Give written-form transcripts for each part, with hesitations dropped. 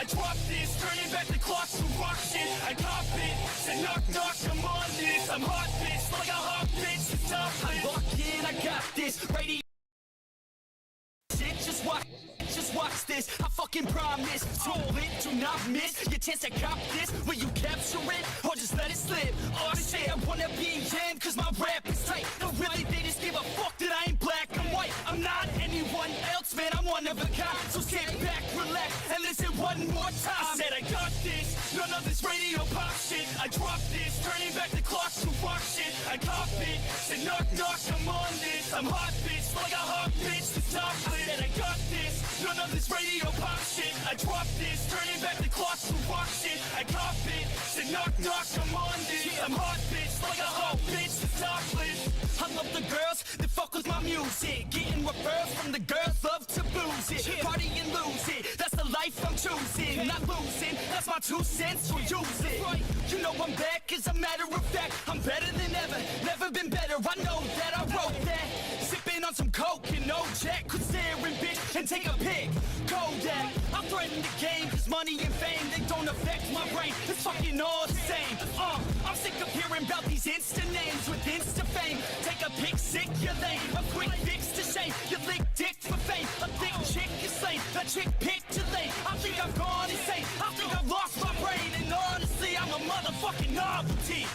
I drop this, turning back the clock to rock shit. I cop it, said knock knock, I'm on this. I'm hot bitch, like a hot bitch, it's tough. I lock in, I got this. Radio shit, just watch this. I fucking promise. Troll it, do not miss your chance to cop this. Will you capture it or just let it slip? Oh shit, I wanna be him cause my rap is tight. No really, they just give a fuck that I ain't black, I'm white. I'm not anyone else, man, I'm one of a kind. So sit back, relax, and listen one more time. I said I got this, none of this radio pop shit. I drop this, turning back the clock to rock shit. I cop it, said knock knock, I'm on this. I'm hot bitch, like a hot bitch, the top lit. I said I got this, none of this radio pop shit. I drop this, turning back the clock to rock shit. I cop it, said knock knock, I'm on this. I'm hot bitch, like a hot bitch, the top lit. I love the girls that fuck with my music. Getting referrals from the girls, love to booze it. Party and lose it, that's the life I'm choosing. Not losing, that's my 2 cents, so use it. Right, you know I'm back, as a matter of fact. I'm better than ever, never been better. I know that, I wrote that. Sipping on some coke and no jack. Could stare and bitch and take a pic. Kodak, I threaten the game, cause money and fame, they don't affect my brain. It's fucking all the same. I'm sick of hearing about these Insta names with Insta fame. Take a pic, sick, you're lame. A quick fix to shame. You lick dick for fame. A thick chick is slain. A chick picked too late. I think I've gone insane. I think I've lost my brain. And honestly, I'm a motherfucking novelty.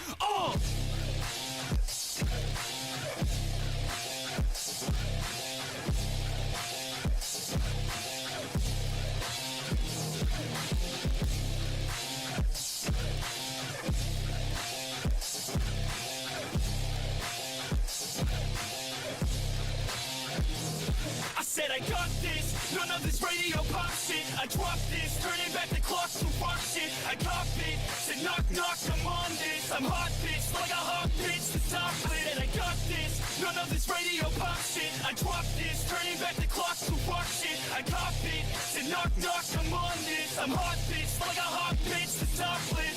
I said I got this, none of this radio pop shit. I drop this, turning back the clock to rock shit. I cop it, said knock knock, I'm on this. I'm hot bitch, like a hot bitch, the top lit. And I got this, none of this radio pop shit. I drop this, turning back the clock to rock shit. I cop it, said knock knock, I'm on this. I'm hot bitch, like a hot bitch, the top lit.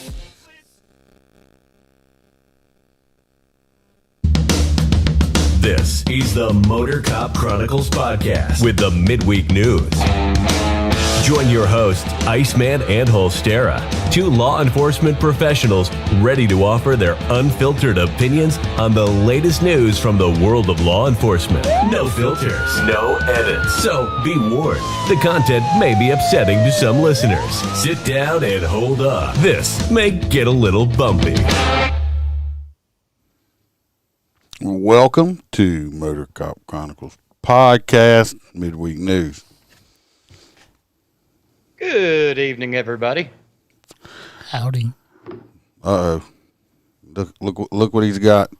This is the Motor Cop Chronicles podcast with the midweek news. Join your hosts, Iceman and Holstera, 2 law enforcement professionals ready to offer their unfiltered opinions on the latest news from the world of law enforcement. No filters, no edits. So be warned, the content may be upsetting to some listeners. Sit down and hold up. This may get a little bumpy. Welcome to Motor Cop Chronicles podcast, midweek news. Good evening, everybody. Howdy. Uh-oh. Look what he's got.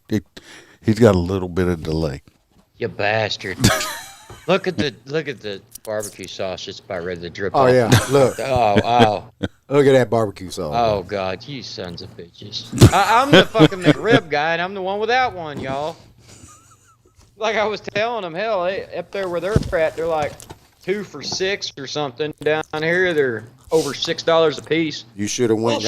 He's got a little bit of delay. You bastard. Look at the barbecue sauce just about ready to drip Oh, off. yeah. Look. Oh. Look at that barbecue sauce. Oh, God. You sons of bitches. I'm the fucking McRib guy, and I'm the one without one, y'all. Like I was telling them, hell, up there where they're at, they're like 2 for $6 or something. Down here, they're over $6 a piece. You should have went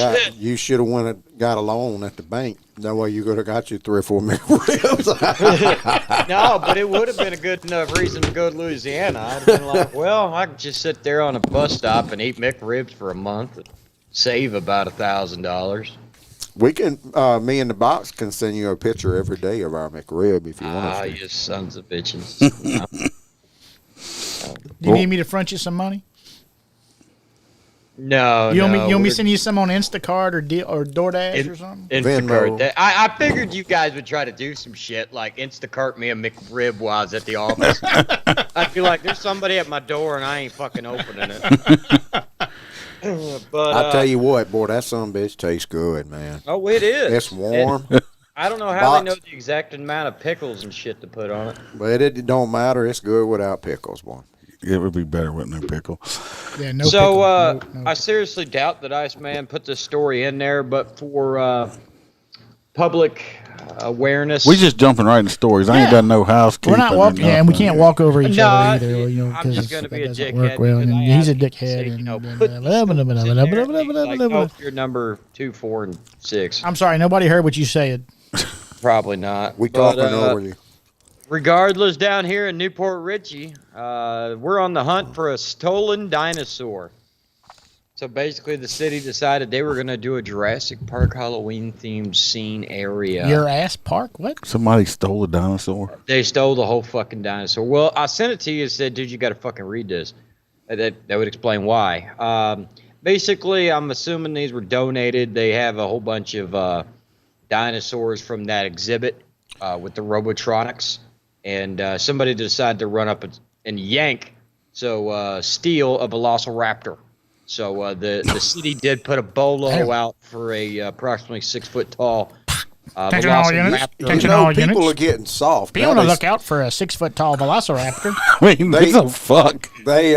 got a loan at the bank. That way you could have got you 3 or 4 McRibs. No, but it would have been a good enough reason to go to Louisiana. I'd have been like, well, I could just sit there on a bus stop and eat McRibs for a month and save about $1,000. We can, me and the box can send you a picture every day of our McRib if you want us to. You sons of bitches. Do you need me to front you some money? No, You want no. me to send you some on Instacart or DoorDash or something? Instacart. Venmo. I figured you guys would try to do some shit like Instacart me a McRib while I was at the office. I feel like there's somebody at my door and I ain't fucking opening it. But I tell you what, boy, that son of a bitch tastes good, man. oh, it is. It's warm, I don't know how they know Box. the exact amount of pickles and shit to put on it. but it don't matter. It's good without pickles, boy. It would be better with no pickle. Yeah, no So pickle. No I seriously doubt that Iceman put this story in there, but for public awareness. We just jumping right into stories. I ain't Yeah. done no housekeeping. We're not walking, and we can't walk over each No, other either. You know, I'm just because going to be that a doesn't dickhead. work well. because And I he's a asked you to dickhead. say, And, put these numbers in there, and he's like, oh, you're number 2, 4, and 6. I'm sorry, nobody heard what you said. Probably not. We But, talking over you. Regardless, down here in Newport Richey, we're on the hunt for a stolen dinosaur. So basically, the city decided they were going to do a Jurassic Park Halloween-themed scene area. Your ass park? What? Somebody stole a dinosaur. They stole the whole fucking dinosaur. Well, I sent it to you and said, dude, you got to fucking read this. That would explain why. Basically, I'm assuming these were donated. They have a whole bunch of dinosaurs from that exhibit with the Robotronics. And somebody decided to run up and yank, steal a Velociraptor. So the city did put a bolo out for a approximately 6 foot tall Attention all units. Velociraptor. Attention all People units. are getting soft. Be on the lookout for a 6 foot tall Velociraptor. I mean, what the fuck? They,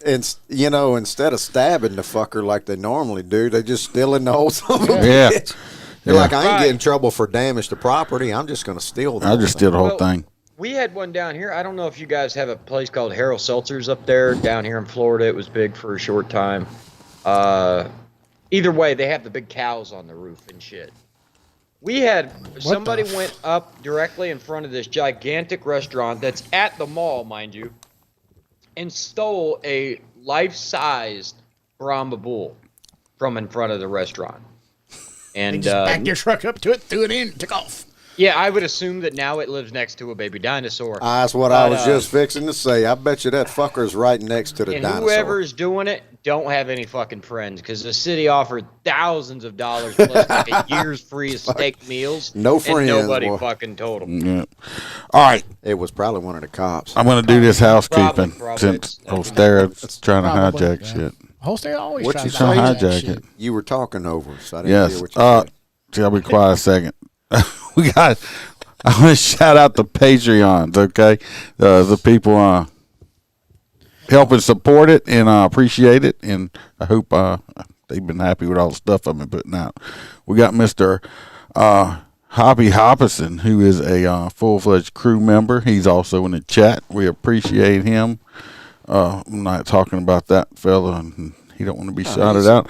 instead of stabbing the fucker like they normally do, they just stealing the whole son of a Yeah. bitch. They're like, I ain't Right. getting in trouble for damage to property. I'm just going to steal the I whole just thing. steal the whole Well, thing. We had one down here. I don't know if you guys have a place called Harold Seltzer's up there down here in Florida. It was big for a short time. Either way, they have the big cows on the roof and shit. We had somebody went up directly in front of this gigantic restaurant that's at the mall, mind you, and stole a life-sized Brahma bull from in front of the restaurant. They And just backed your truck up to it, threw it in, took off. yeah, I would assume that now it lives next to a baby dinosaur. That's what I was just fixing to say. I bet you that fucker's right next to the And dinosaur. whoever's doing it don't have any fucking friends because the city offered thousands of dollars plus like a year's free of steak meals. No friends, And nobody boy. fucking told them. Yeah. All right. It was probably one of the cops. I'm going to do this housekeeping Probably. since Ostera's trying to Probably, hijack yeah. shit. Holster always What tries you to say? hijack Hijack shit. it. You were talking over us. I didn't Yes. hear what you said. See, I'll be quiet a second. I want to shout out the Patreons, okay? The people helping support it, and I appreciate it, and I hope they've been happy with all the stuff I've been putting out. We got Mr. Hoppy Hoppison, who is a full-fledged crew member. He's also in the chat. We appreciate him. I'm not talking about that fella, and he don't want to be shouted out.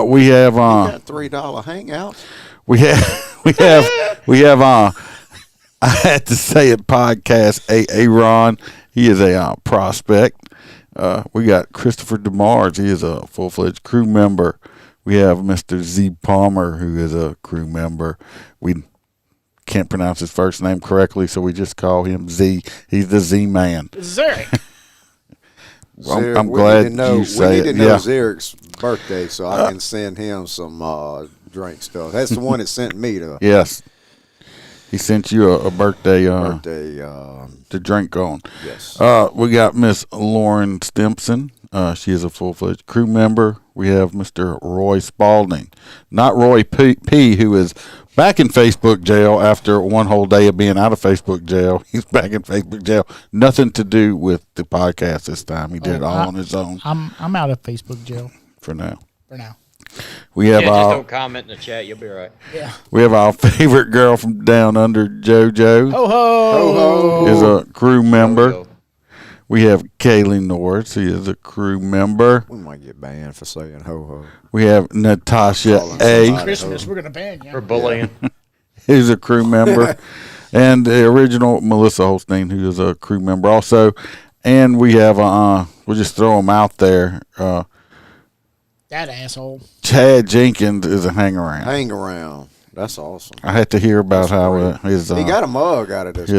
We have You got $3 hangouts. we have I had to say it podcast Aaron. He is a prospect. We got Christopher DeMars. He is a full-fledged crew member. We have Mr. Z Palmer, who is a crew member. We can't pronounce his first name correctly, so we just call him Z. He's the Z Man. Zurich. I'm glad you say We it. need to know Yeah. Zerich's birthday so I can send him some drink stuff. That's the one that sent me to Yes. He sent you a birthday birthday. to drink on. Yes. We got Miss Lauren Stimpson. She is a full-fledged crew member. We have Mr. Roy Spalding, not Roy P, who is back in Facebook jail after one whole day of being out of Facebook jail. He's back in Facebook jail. Nothing to do with the podcast this time. He did it all on his own I'm out of Facebook jail for now. for now. We have Yeah, just our don't comment in the chat. You'll be all right. Yeah. we have our favorite girl from down under, JoJo, Ho ho. is a crew member. So, We have Kaylee Norris. He is a crew member. We might get banned for saying ho ho. We have Natasha Calling A. somebody Christmas, we're gonna ban you. for bullying. Who's a crew member, and the original Melissa Holstein, who is a crew member also. And we have we'll just throw them out there. That asshole. Chad Jenkins is a hang around. Hang around. That's awesome. I had to hear about how his He got a mug out of this.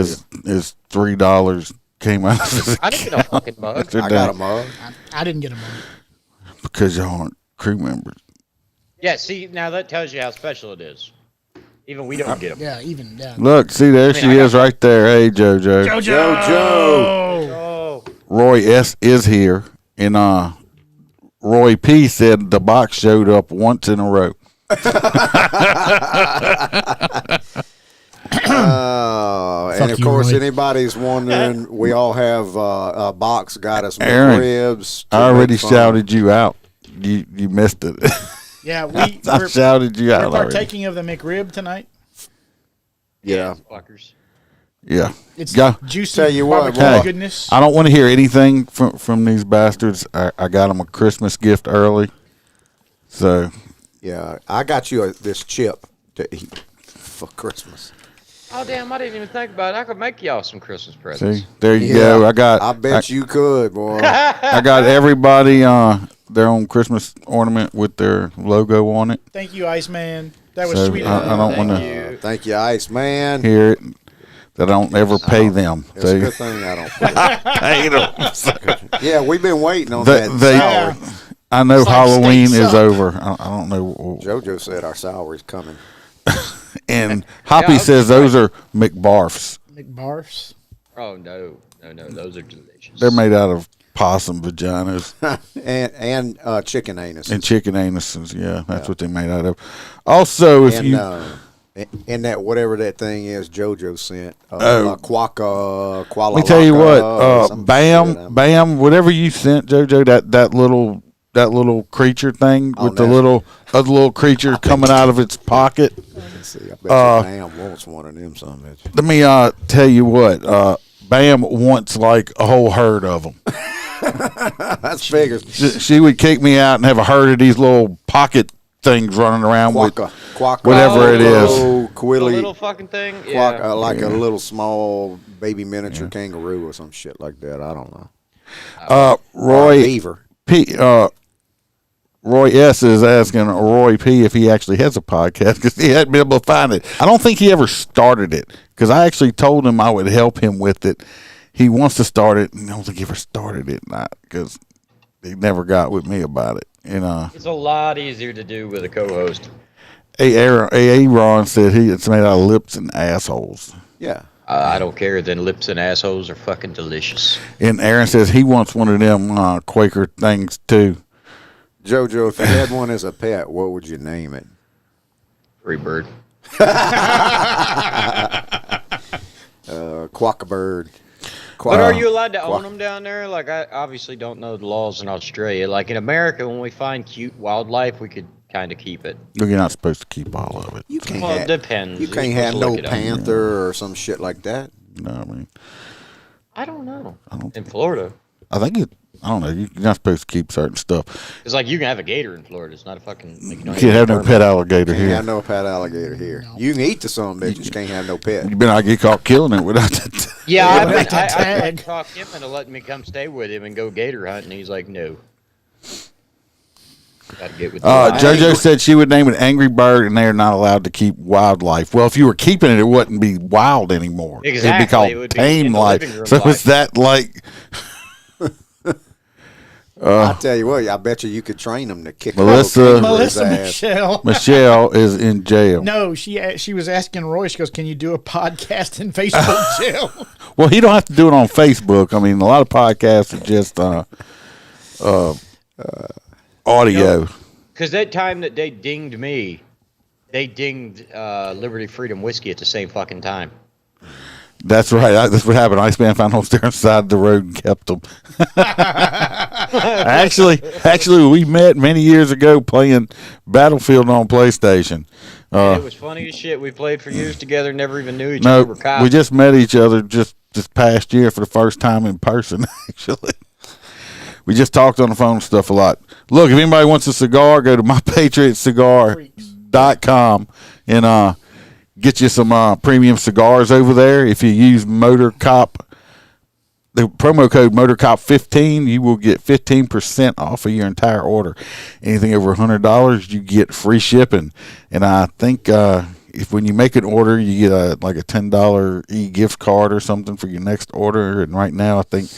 his $3 came out of his I didn't get a fucking mug. I got a mug. I didn't get him on. because y'all aren't crew members. Yeah, see, now that tells you how special it is. Even we don't get them. Yeah, even yeah. Look, see there she is right there. Hey JoJo. JoJo. Oh, Roy S is here, and Roy P said the box showed up once in a row. And of you, course, Roy. anybody's wondering, we all have a box got us Aaron, ribs. I already shouted you out. You missed it. Yeah, I we're shouted you out already. partaking of the McRib tonight. Yeah. fuckers. Yeah. It's Yeah. juicy Tell you what, barbecue Hey, goodness. I don't want to hear anything from these bastards. I got them a Christmas gift early. So, Yeah. I got you this chip to eat for Christmas. Oh, damn, I didn't even think about it. I could make y'all some Christmas presents. see, there you Yeah, go. I bet you could, boy. I got everybody their own Christmas ornament with their logo on it. Thank you, Iceman. That was So, sweet. I don't want to Thank you, Ice Man. hear it that I don't ever pay them. It's a good thing I don't. Pay them. Yeah, we've been waiting on that salary. I know It's like Halloween steak is suck. over. I don't know. JoJo said our salary's coming. And Hoppy I'm says those are McBarfs. McBarfs. Oh no, those are delicious. They're made out of possum vaginas and chicken anus. and chicken anuses. Yeah, that's what they're made out of. Also, if And, you and that whatever that thing is JoJo sent. Quaka, let me tell you what, Bam. Bam, whatever you sent JoJo, that little creature thing with the little creature coming out of its pocket. Let's see, I bet you Bam wants one of them, son bitch. Let me tell you what, Bam wants like a whole herd of them. That's figures. She would kick me out and have a herd of these little pocket things running around Quaka, whatever it is. The Quilly, little fucking thing. quack, Yeah. like a little small baby miniature kangaroo or some shit like that. I don't know. Roy Beaver. P. Roy S. is asking Roy P. if he actually has a podcast because he hadn't been able to find it. I don't think he ever started it because I actually told him I would help him with it. He wants to start it, and I don't think he ever started it because he never got with me about it. And It's a lot easier to do with a co-host. Ron said it's made out of lips and assholes. Yeah. I don't care. Then lips and assholes are fucking delicious. And Aaron says he wants one of them Quaker things too. JoJo, if you had one as a pet, what would you name it? Free bird. Quackabird. But are you allowed to own them down there? Like, I obviously don't know the laws in Australia. Like in America, when we find cute wildlife, we could kind of keep it. You're not supposed to keep all of it. You can't Well, it have, depends. You You're can't have supposed to no look it up. panther or some shit like that. No, I mean, I don't know. In Florida. I think I don't know. You're not supposed to keep certain stuff. It's like you can have a gator in Florida. It's not a fucking. Like, You can't have no pet alligator You can't here. have no pet alligator here. You can eat the son of a bitch, you just can't have no pet. You better not get caught killing it without that. Yeah, Yeah, I that tag. talked him into letting me come stay with him and go gator hunting. He's like, no. Got to get with JoJo said she would name it Angry Bird, and they're not allowed to keep wildlife. Well, if you were keeping it, it wouldn't be wild anymore. Exactly. It'd be called It would be tame in the life. living room So life. is that like? I tell you what, I bet you could train them to kick Melissa- a little kangaroo's Melissa ass. Michelle. Michelle is in jail. No, she was asking Roy. She goes, "Can you do a podcast in Facebook jail?" Well, he don't have to do it on Facebook. I mean, a lot of podcasts are just audio. Because that time that they dinged me, they dinged Liberty Freedom Whiskey at the same fucking time. That's right. That's what happened. Iceman found holes there on the side of the road and kept them. actually, we met many years ago playing Battlefield on PlayStation. It was funny as shit. We played for years together, never even knew each other. No, We were cops. we just met each other just this past year for the first time in person, actually. We just talked on the phone and stuff a lot. Look, if anybody wants a cigar, go to mypatriotcigar.com and get you some premium cigars over there. If you use MotorCop, the promo code MotorCop15, you will get 15% off of your entire order. Anything over $100, you get free shipping. And I think if when you make an order, you get like a $10 e-gift card or something for your next order. And right now, I think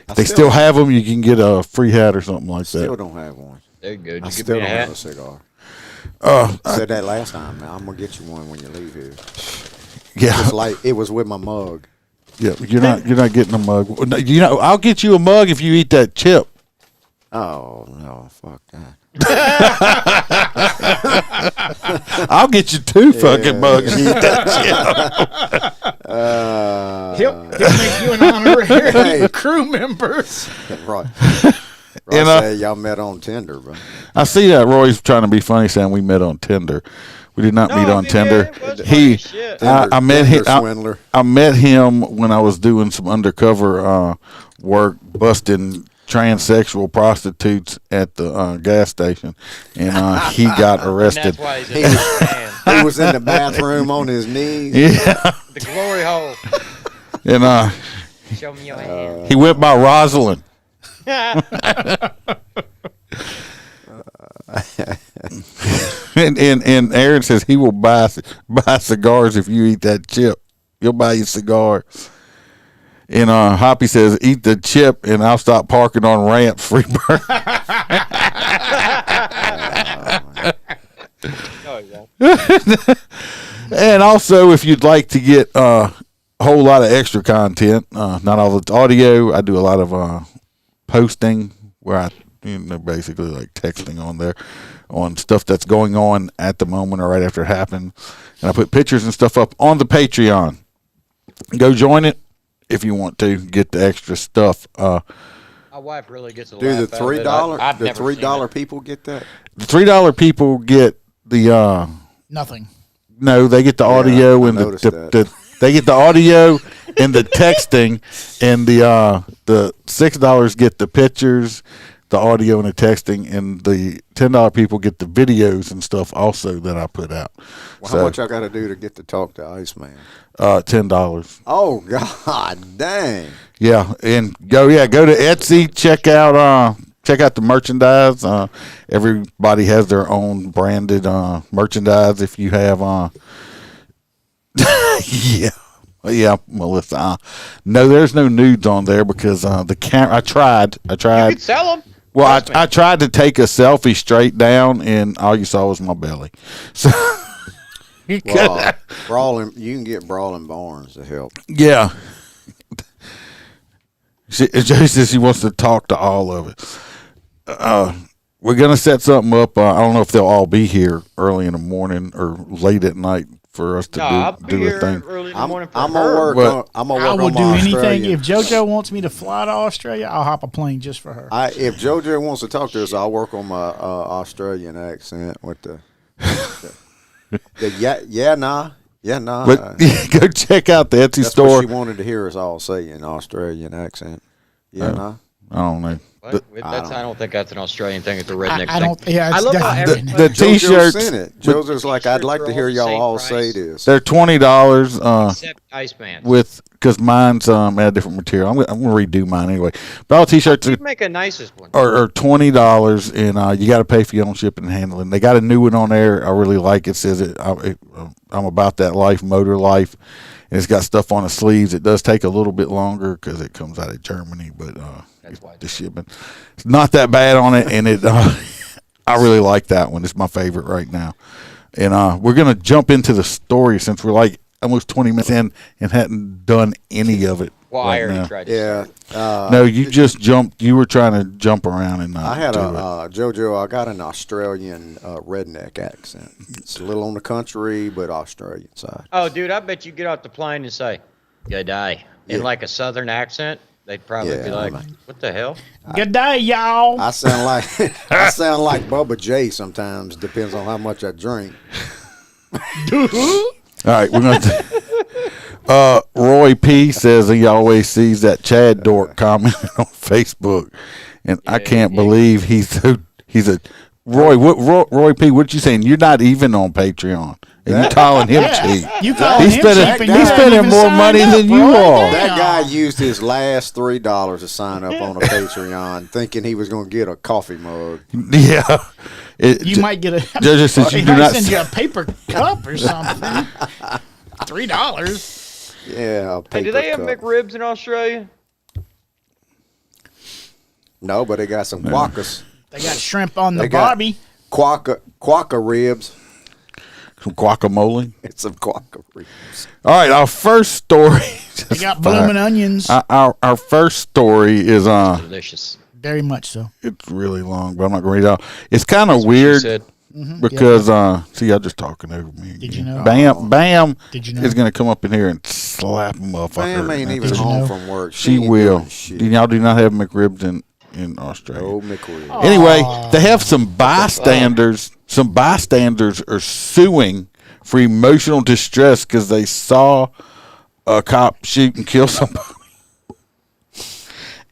if they still have them, you can get a free hat or something like Still that. don't have one. There you go. Did I you give still me a don't have a hat? cigar. I said that last time. Now I'm gonna get you one when you leave here. Yeah, It's like it was with my mug. yeah. You're not getting a mug. No, I'll get you a mug if you eat that chip. Oh no, fuck that. I'll get you two fucking mugs. You eat that chip. He'll make you an honorary Hey. crew member. Right. And, Right. Say y'all met on Tinder, bro. I see that Roy's trying to be funny, saying we met on Tinder. We did not No, meet I on mean, Tinder. yeah, it was funny He, as shit. I met him. Tinder swindler. I met him when I was doing some undercover work, busting transsexual prostitutes at the gas station, and he got And arrested. that's why he's a big man. He was in the bathroom on his knees. Yeah, The glory hole. and Show me your hand. he went by Rosalind. and Aaron says he will buy cigars if you eat that chip. He'll buy you a cigar. And Hoppy says, eat the chip and I'll stop parking on ramps. Free burn. And also, if you'd like to get a whole lot of extra content, not all the audio, I do a lot of posting where I basically like texting on there on stuff that's going on at the moment or right after it happened. And I put pictures and stuff up on the Patreon. Go join it if you want to get the extra stuff. My wife really gets a Do the laugh out of it. $3 people get that? The $3 people get the Nothing. no, they get the audio I and noticed the they get the audio and the texting, and the $6 get the pictures, the audio and the texting, and the $10 people get the videos and stuff also that I put out. Well, how much I got to do to get to talk to Iceman? $10. Oh God, dang! Yeah, and go to Etsy, check out the merchandise. Everybody has their own branded merchandise. If you have yeah, Melissa. No, there's no nudes on there because the camera. I tried. You could sell them. Well, I tried to take a selfie straight down, and all you saw was my belly. So Well, you can get Brawling Barnes to help. yeah. Jay says he wants to talk to all of it. We're gonna set something up. I don't know if they'll all be here early in the morning or late at night for us to I'll be do here a thing. early in the morning for I'm her. gonna work. But I'm gonna I work will on do my anything. Australian. If JoJo wants me to fly to Australia, I'll hop a plane just for her. If JoJo wants to talk to us, I'll work on my Australian accent with the nah. But go check out the Etsy That's store. what she wanted to hear us all say in Australian accent. Nah. I don't know. What? I don't think that's an Australian thing. It's a redneck I thing. don't. Yeah, I it's love how definitely. everybody- The T-shirts. JoJo sent it. JoJo's like, I'd like to hear y'all all say this. They're $20 Except Iceman. because mine's at a different material. I'm gonna redo mine anyway. But all T-shirts You'd make a nicest one. are $20, and you got to pay for your own shipping and handling. They got a new one on there. I really like it. Says I'm about that life, motor life. And it's got stuff on the sleeves. It does take a little bit longer because it comes out of Germany, but That's why the shipment it's not that bad on it, and it I really like that one. It's my favorite right now. And we're gonna jump into the story since we're like almost 20 minutes in and hadn't done any of it. Well, right I already now. tried to Yeah. No, you just jumped. You were trying to jump around and I had do JoJo, I got an Australian redneck accent. It's a little on the country, but Australian side. Oh, dude, I bet you get off the plane and say, good day, in like a southern accent. They'd probably be like, what the hell? Good day, y'all. I sound like Bubba J sometimes. Depends on how much I drink. All right, we're going to. Roy P says he always sees that Chad dork commenting on Facebook, and I can't believe he's a Roy. Roy P? What you saying? You're not even on Patreon, and you calling him cheap? You call He's him spending cheap, and he's you spending haven't more even money signed than up, you bro. are. That guy used his last $3 to sign up on a Patreon, thinking he was going to get a coffee mug. Yeah, You might get a. Judge says you They do might not. send you a paper cup or something. $3. Yeah. A Hey, paper do they have cup. McRibs in Australia? No, but they got some quackers. They got shrimp on the They got- barbie. Quacker ribs. Some guacamole. It's some quacker ribs. All right, our first story. They got blooming onions. Our first story is Delicious. Very much so. it's really long, but I'm not going to read it out. It's kind of She weird said, because see, y'all just talking over me. Did you know? Bam Did you know? is going to come up in here and slap a motherfucker. Bam ain't even Did you home know? from work. She ain't will. doing shit. Y'all do not have McRibs in Australia. Oh, McRib. Anyway, they have some bystanders. Some bystanders are suing for emotional distress because they saw a cop shoot and kill somebody.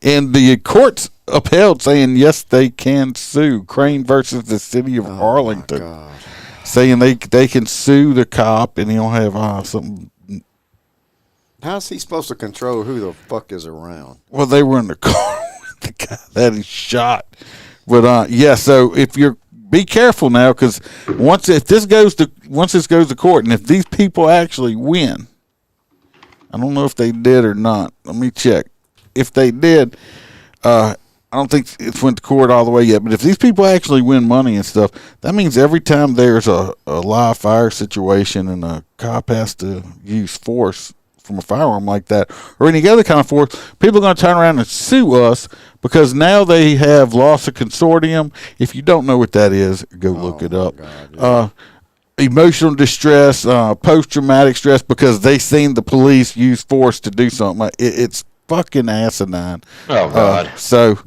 And the courts upheld, saying yes, they can sue. Crane versus the city of Arlington, God. saying they can sue the cop and he'll have something. How's he supposed to control who the fuck is around? Well, they were in the car with the guy that he shot. But yeah, so if you're be careful now, because once this goes to court, and if these people actually win, I don't know if they did or not. Let me check. If they did, I don't think it's went to court all the way yet. But if these people actually win money and stuff, that means every time there's a live fire situation and a cop has to use force from a firearm like that, or any other kind of force, people are going to turn around and sue us because now they have lost a consortium. If you don't know what that is, go look it up. God, yeah. Emotional distress, post-traumatic stress, because they seen the police use force to do something. It's fucking asinine. Oh God. So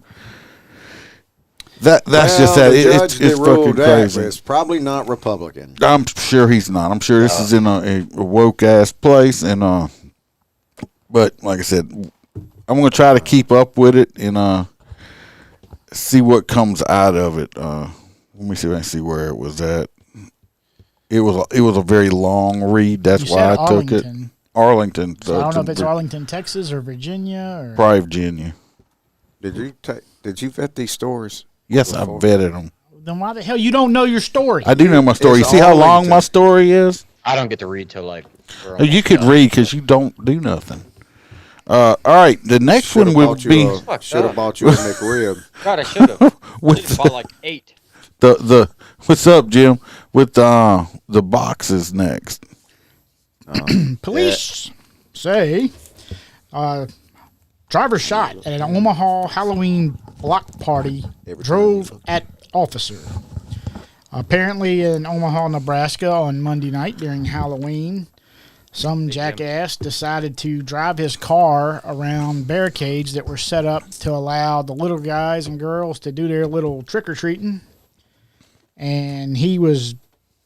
that's just that. The judge It's that ruled fucking that crazy. is probably not Republican. I'm sure he's not. I'm sure this is in a woke ass place, and but like I said, I'm gonna try to keep up with it and see what comes out of it. Let me see if I can see where it was at. It was a very long read. That's You why said I took it. Arlington. Arlington. So I don't know if it's Arlington, Texas, or Virginia, or Probably Virginia. Did you vet these stories? Yes, I Before? vetted them. then why the hell you don't know your story? I do know my story. You It's see how long Arlington. my story is? I don't get to read till like. we're You almost could done. read because you don't do nothing. All right, the next one would be Should have bought you a McRib. God, I should have. With bought like 8. the what's up, Jim? With the boxes next. Police say driver shot at an Omaha Halloween block party drove at officer. Apparently in Omaha, Nebraska on Monday night during Halloween, some jackass decided to drive his car around barricades that were set up to allow the little guys and girls to do their little trick-or-treating. And he was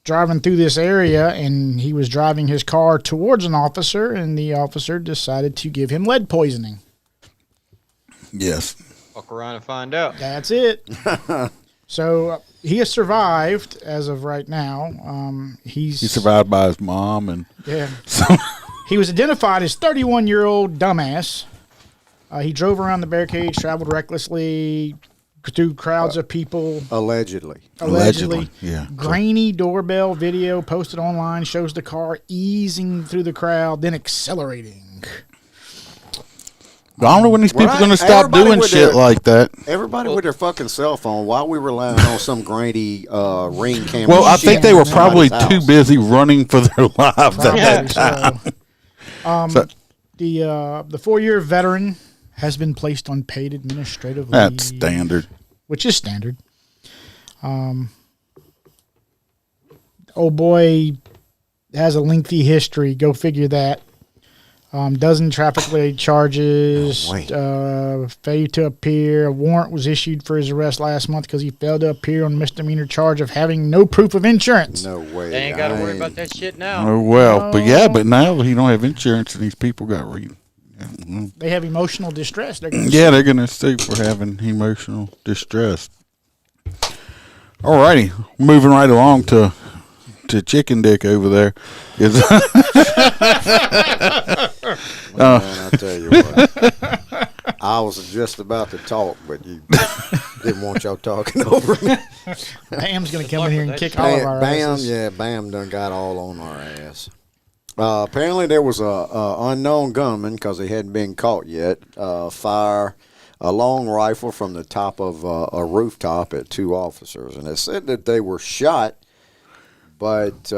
driving through this area, and he was driving his car towards an officer, and the officer decided to give him lead poisoning. Yes. Fuck around and find out. That's it. So he has survived as of right now. He survived by his mom, and Yeah. so He was identified as 31-year-old dumbass. He drove around the barricades, traveled recklessly through crowds of people. Allegedly. Allegedly. yeah. Grainy doorbell video posted online shows the car easing through the crowd, then accelerating. I don't know when these people Right. are going to stop Everybody doing with shit their- like that. Everybody with their fucking cell phone. Why we relying on some grainy ring camera? Well, I shit think they were in probably somebody's too house? busy running for their lives at that time. Probably so. The 4-year veteran has been placed on paid administrative leave. That's standard. Which is standard. Old boy has a lengthy history. Go figure that. Dozen traffic related charges. Failure to appear. A warrant was issued for his arrest last month because he failed to appear on a misdemeanor charge of having no proof of insurance. No way. They ain't got to worry about that shit now. Oh, well, but now he don't have insurance, and these people got read. They have emotional distress. They're gonna Yeah, they're going to sue for having emotional distress. All righty, moving right along to Chicken Dick over there. Is Man, I tell you what. I was just about to talk, but you didn't want y'all talking over me. Bam's going to come in here and kick all of our asses. Bam done got all on our ass. Apparently there was a unknown gunman, because he hadn't been caught yet, fire a long rifle from the top of a rooftop at 2 officers. And it said that they were shot, but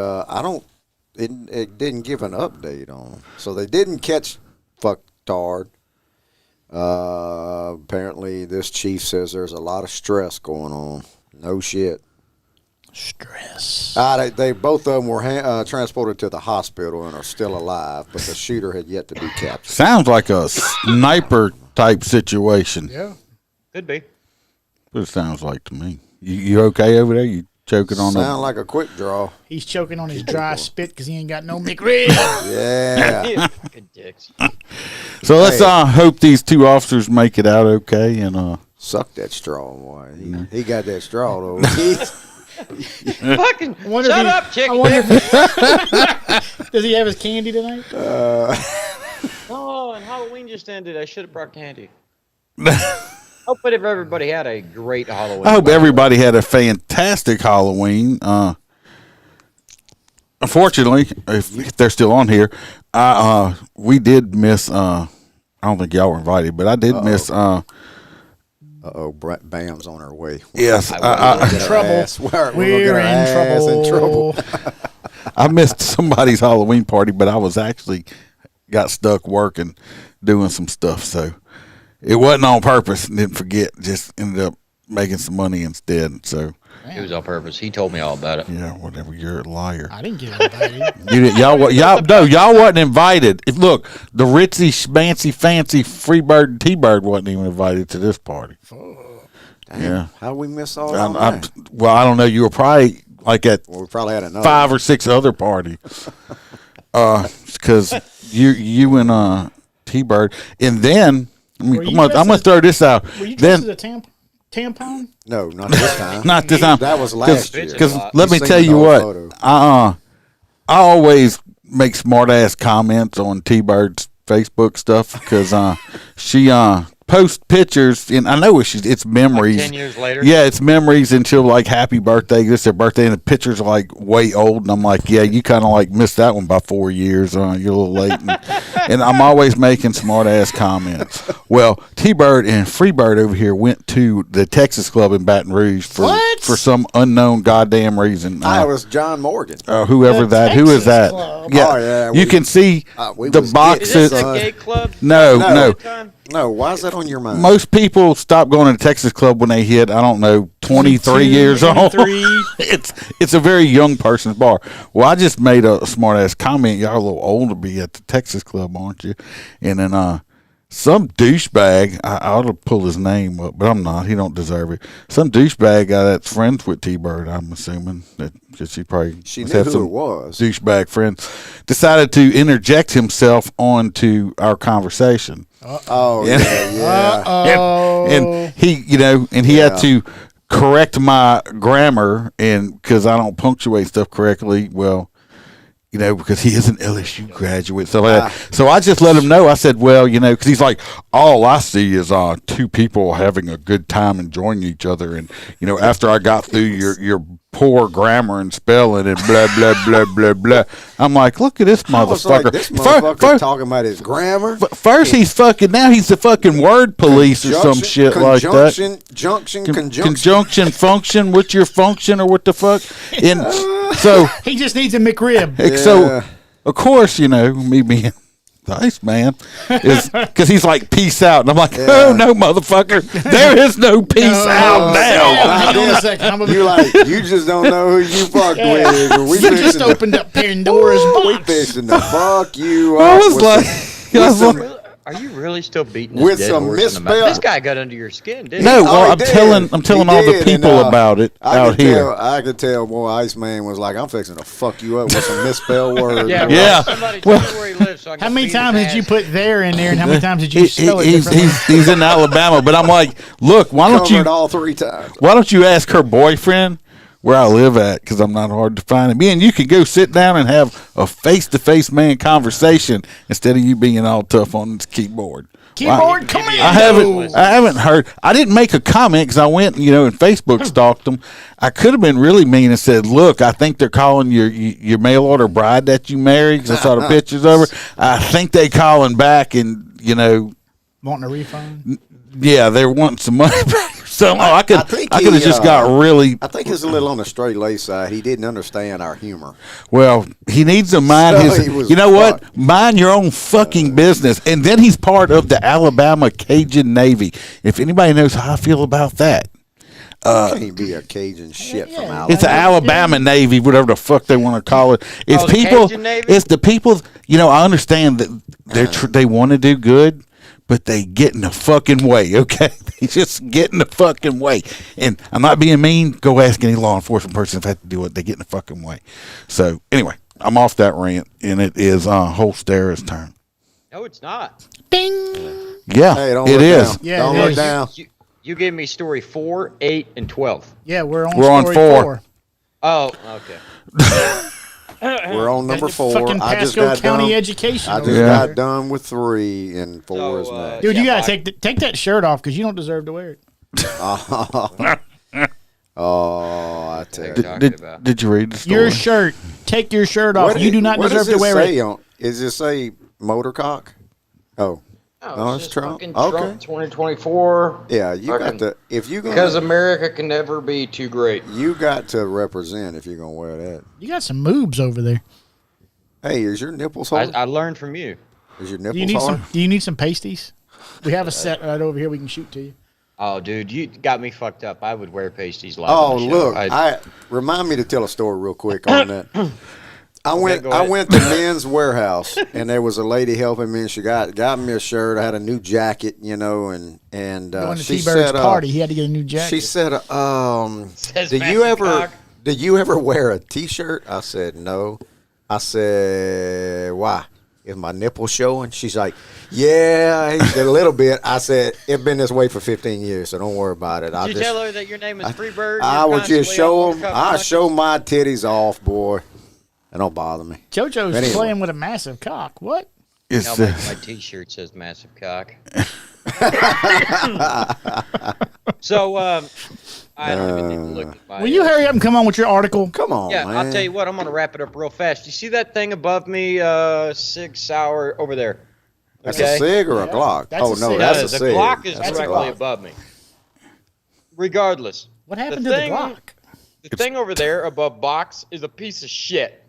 it didn't give an update on them. So they didn't catch fucktard. Apparently this chief says there's a lot of stress going on. No shit. Stress. They both of them were transported to the hospital and are still alive, but the shooter had yet to be captured. sounds like a sniper type situation. Yeah. Could be. What it sounds like to me. You okay over there? You choking on Sound like a quick draw. He's choking on his dry spit because he ain't got no McRib. Yeah. Fucking dicks. So let's hope these 2 officers make it out okay, and Suck that straw, boy. He got that straw, though. Fucking wonder shut if he- up, chick. I wonder if does he have his candy tonight? Oh, and Halloween just ended. I should have brought candy. Hope that everybody had a great Halloween. I hope everybody had a fantastic Halloween. Unfortunately, if they're still on here, we did miss. I don't think y'all were invited, but I did miss. Bam's on her way. Yes, We're in trouble. I missed somebody's Halloween party, but I was actually got stuck working, doing some stuff. So it wasn't on purpose. Didn't forget. Just ended up making some money instead. So It was on purpose. He told me all about it. yeah, whatever. You're a liar. I didn't get invited. You did, y'all wasn't invited. Look, the ritzy, fancy Freebird and T-Bird wasn't even invited to this party. Damn, Yeah. how did we miss all that? Well, I don't know. You were probably like at Well, we probably had another 5 or 6 other parties. Because you and T-Bird, and then I'm gonna throw this out. Were you Then dressed as a tampon? No, not this time. not this time. That was last year. Because You let me seen tell the you old what, photo. I always make smart ass comments on T-Bird's Facebook stuff because she posts pictures, and I know it's memories. 10 years later. Yeah, it's memories until like happy birthday, this their birthday, and the pictures are like way old, and I'm like, yeah, you kind of like missed that one by 4 years. You're a little late, and I'm always making smart ass comments. Well, T-Bird and Freebird over here went to the Texas Club in Baton Rouge for some unknown goddamn reason. I was John Morgan. Whoever The who is Texas that? Club. Yeah, Oh, yeah, you we- can see we the was boxes. Is this a gay club? No. No, why is that on your mind? Most people stop going to the Texas Club when they hit, I don't know, 23 years old. 23. It's a very young person's bar. Well, I just made a smart ass comment. Y'all a little old to be at the Texas Club, aren't you? And then some douchebag, I ought to pull his name up, but I'm not. He don't deserve it. Some douchebag guy that's friends with T-Bird, I'm assuming. That she probably She must knew have who some it was. douchebag friend, decided to interject himself onto our conversation. Oh, yeah. And he, and he had to correct my grammar, and because I don't punctuate stuff correctly, well, because he is an LSU graduate. So, so I just let him know. I said, well, because he's like, all I see is 2 people having a good time enjoying each other. And, after I got through your poor grammar and spelling and blah, blah, blah, blah, blah. I'm like, look at this I was motherfucker. like, this motherfucker talking about his grammar. First he's fucking, now he's the fucking word police or some shit like that. Conjunction, function, what's your function or what the fuck? And so He just needs a McRib. so, of course, me being the Iceman is because he's like, peace out. And I'm like, oh, no, motherfucker. There is no peace out now. Hang on a second. You you just don't know who you fucked with. We You just opened up Pandora's We box. fixing to fuck you I up. was with like, some- I was with like, Are you really still beating this With dead some horse in the mouth? misspelled- This guy got under your skin, didn't no, he? well, he I'm did. telling He all the did, people and, about it out here. I could tell, boy, Iceman was like, I'm fixing to fuck you up with some misspelled words. Yeah, boy. Yeah. Somebody tell me where he lives. So I can How many beat his times did you ass. put there in there, and how many times did you spell it He's differently? he's in Alabama, but I'm like, look, why don't Covered you all 3 times. why don't you ask her boyfriend where I live at? Because I'm not hard to find. And me and you can go sit down and have a face-to-face man conversation instead of you being all tough on this keyboard. Keyboard commando. I haven't heard. I didn't make a comment because I went, and Facebook stalked them. I could have been really mean and said, "Look, I think they're calling your mail order bride that you married." Because I saw the pictures of her. I think they calling back, and Wanting a refund? yeah, they're wanting some money back. So I could think have he, just got really I think he's a little on the straight lace side. He didn't understand our humor. well. He needs to mind So he was his. You know what? fucked. Mind your own fucking business. And then he's part of the Alabama Cajun Navy. If anybody knows how I feel about that. Can't be a Cajun shit from Alabama. It's the Alabama Navy, whatever the fuck they want to call it. It's the people. Cajun Navy? It's the people. I understand that they want to do good, but they get in the fucking way. Okay, they just get in the fucking way. And I'm not being mean. Go ask any law enforcement person if they have to do it. They get in the fucking way. So anyway, I'm off that rant, and it is Holstera's turn. No, it's not. Ding. Yeah, Hey, don't it look is. down. Yeah, don't it look is. down. You gave me story 4, 8, and 12. Yeah, we're on We're on story 4. 4. Oh, okay. We're on number 4. Fucking I just Pasco got County done. education. I over just there. got done with 3, and 4 So, is next. Dude, you Yeah, gotta take that shirt off because you don't deserve to wear it. Oh, I tell you. Talking about. Did you read the story? Your shirt. Take your shirt off. You do not what deserve does to wear say it. On, is it say motorcock? Oh, No, it's just Trump. fucking Okay. Trump 2024. yeah. You got Fucking- to if you Because gonna America can never be too great. you got to represent if you're gonna wear that. You got some moobs over there. Hey, is your nipples I, hard? I learned from you. Is your Do you nipples need hard? some? Do you need some pasties? We have a set right over here. We can shoot to you. Oh, dude, you got me fucked up. I would wear pasties live. Oh, on the show. look! I, I remind me to tell a story real quick on that. I went go ahead. to Men's Warehouse, and there was a lady helping me, and she got me a shirt. I had a new jacket, and Going to she T-Bird's said, party, he had to get a new jacket. she said, Says do you Massive ever Cock. do you ever wear a T-shirt? I said no. I said why? Is my nipple showing? She's like, yeah, a little bit. I said it's been this way for 15 years, so don't worry about it. Did you tell her that your name is Freebird? I would just show them. I show my titties off, boy. It don't bother me. JoJo's Anyway. playing with a massive cock. What? It's No, my T-shirt says massive cock. So, I don't even need to look at my. Will you hurry up and come on with your article? Come on, Yeah, man. I'll tell you what. I'm gonna wrap it up real fast. You see that thing above me, 6 hour over there? That's a Sig or a Glock? That's Oh a no, Sig. that's a the Sig. Glock is That's a directly Glock. above me. Regardless, What happened The to thing- the Glock? the thing over there above box is a piece of shit.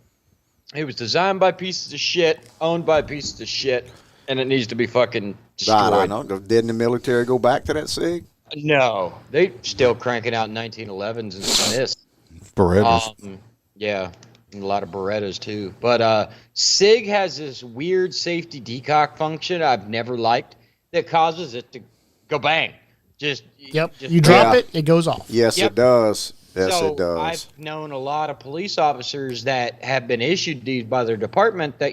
It was designed by pieces of shit, owned by pieces of shit, and it needs to be fucking destroyed. I know. Didn't the military go back to that Sig? No, they still cranking out 1911s and Smiths. Berettas. Yeah, and a lot of Berettas too. But SIG has this weird safety decock function I've never liked that causes it to go bang. Just Yep. just You drop Yeah. it, it goes off. Yes, Yep. it does. Yes, so it does. I've known a lot of police officers that have been issued these by their department that,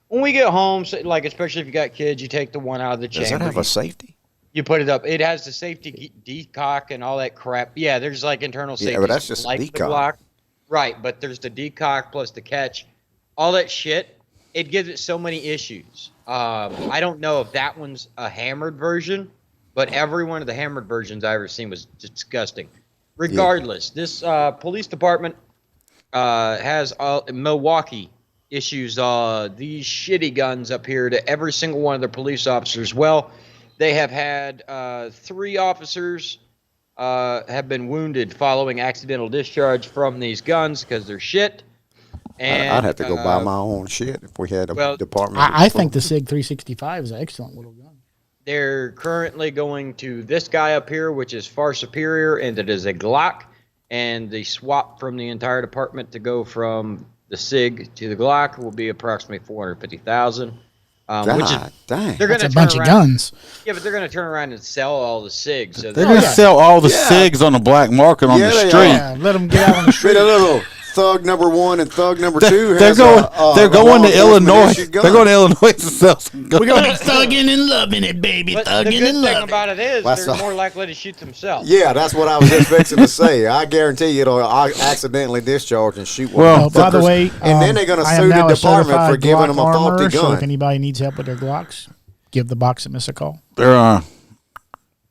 when we get home, so, like especially if you got kids, you take the one out of the Does chamber. that have a safety? You put it up. It has the safety decock and all that crap. Yeah, there's like internal safety. Yeah, but that's just like decock. the Glock. Right, but there's the decock plus the catch. All that shit, it gives it so many issues. I don't know if that one's a hammered version, but every one of the hammered versions I ever seen was disgusting. Regardless, this police department has Milwaukee issues these shitty guns up here to every single one of their police officers. Well, they have had 3 officers have been wounded following accidental discharge from these guns because they're shit. And I'd have to go buy my own shit if we had a well, department. I think the SIG 365 is an excellent little gun. They're currently going to this guy up here, which is far superior, and it is a Glock. And the swap from the entire department to go from the SIG to the Glock will be approximately $450,000. Which is God dang. they're going That's to a bunch of guns. Yeah, but they're going to turn around and sell all the SIGs. So They they're- just sell all the SIGs on the black market on Yeah, the they street. Yeah, let them get out on the Been street. a little thug number 1 and thug number 2. They're has going. They're a going law to enforcement Illinois. issued They're gun. going to Illinois to sell some guns. We're going to be thugging and loving it, baby. But the Thugging good and thing loving it. about it is That's they're a- more likely to shoot themselves. Yeah, that's what I was just fixing to say. I guarantee you it'll accidentally discharge and shoot one. Well, of them By the fuckers. way, and then they're going to I am sue the now a department certified for giving Glock them a faulty armorer, So if gun. anybody needs help with their Glocks, give the box at Miss a call. They're,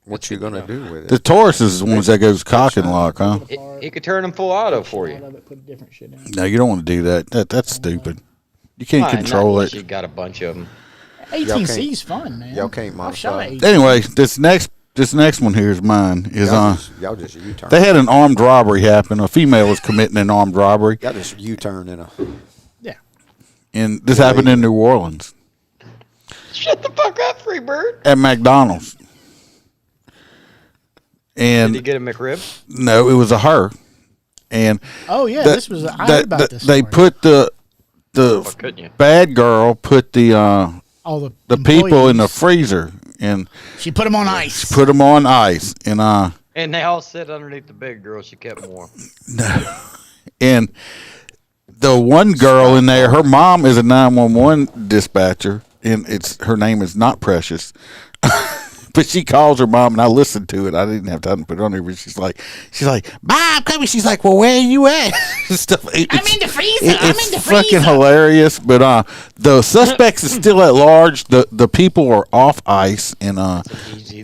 What you going to do with the it? Taurus is the ones that goes cock and lock, huh? He could turn them full auto for you. Put different shit in. No, you don't want to do that. That's stupid. You can't Fine, not control unless it. You got a bunch of them. 18C is fun, man. y'all can't I've shot modify. an 18. Anyway, this next one here is mine. Is Y'all just U-turn. they had an armed robbery happen. A female was committing an armed robbery, Y'all just U-turn in a. Yeah. and this happened in New Orleans Shut the fuck up, Freebird. at McDonald's. Did And you get a McRib? no, it was a her. And Oh yeah, that- this was. I heard about this. they story. put the Why couldn't you? bad girl put the all the people in the employees. freezer and She put them on ice. put them on ice and And they all sit underneath the big girl. She kept more. and the one girl in there, her mom is a 911 dispatcher, and her name is not Precious. But she calls her mom, and I listened to it. I didn't have time to put it on there, but she's like, Mom, come here. She's like, well, where are you at? Stuff. I'm in the freezer. I'm in the It's freezer. fucking hilarious. But the suspects is still at large. The people are off ice, and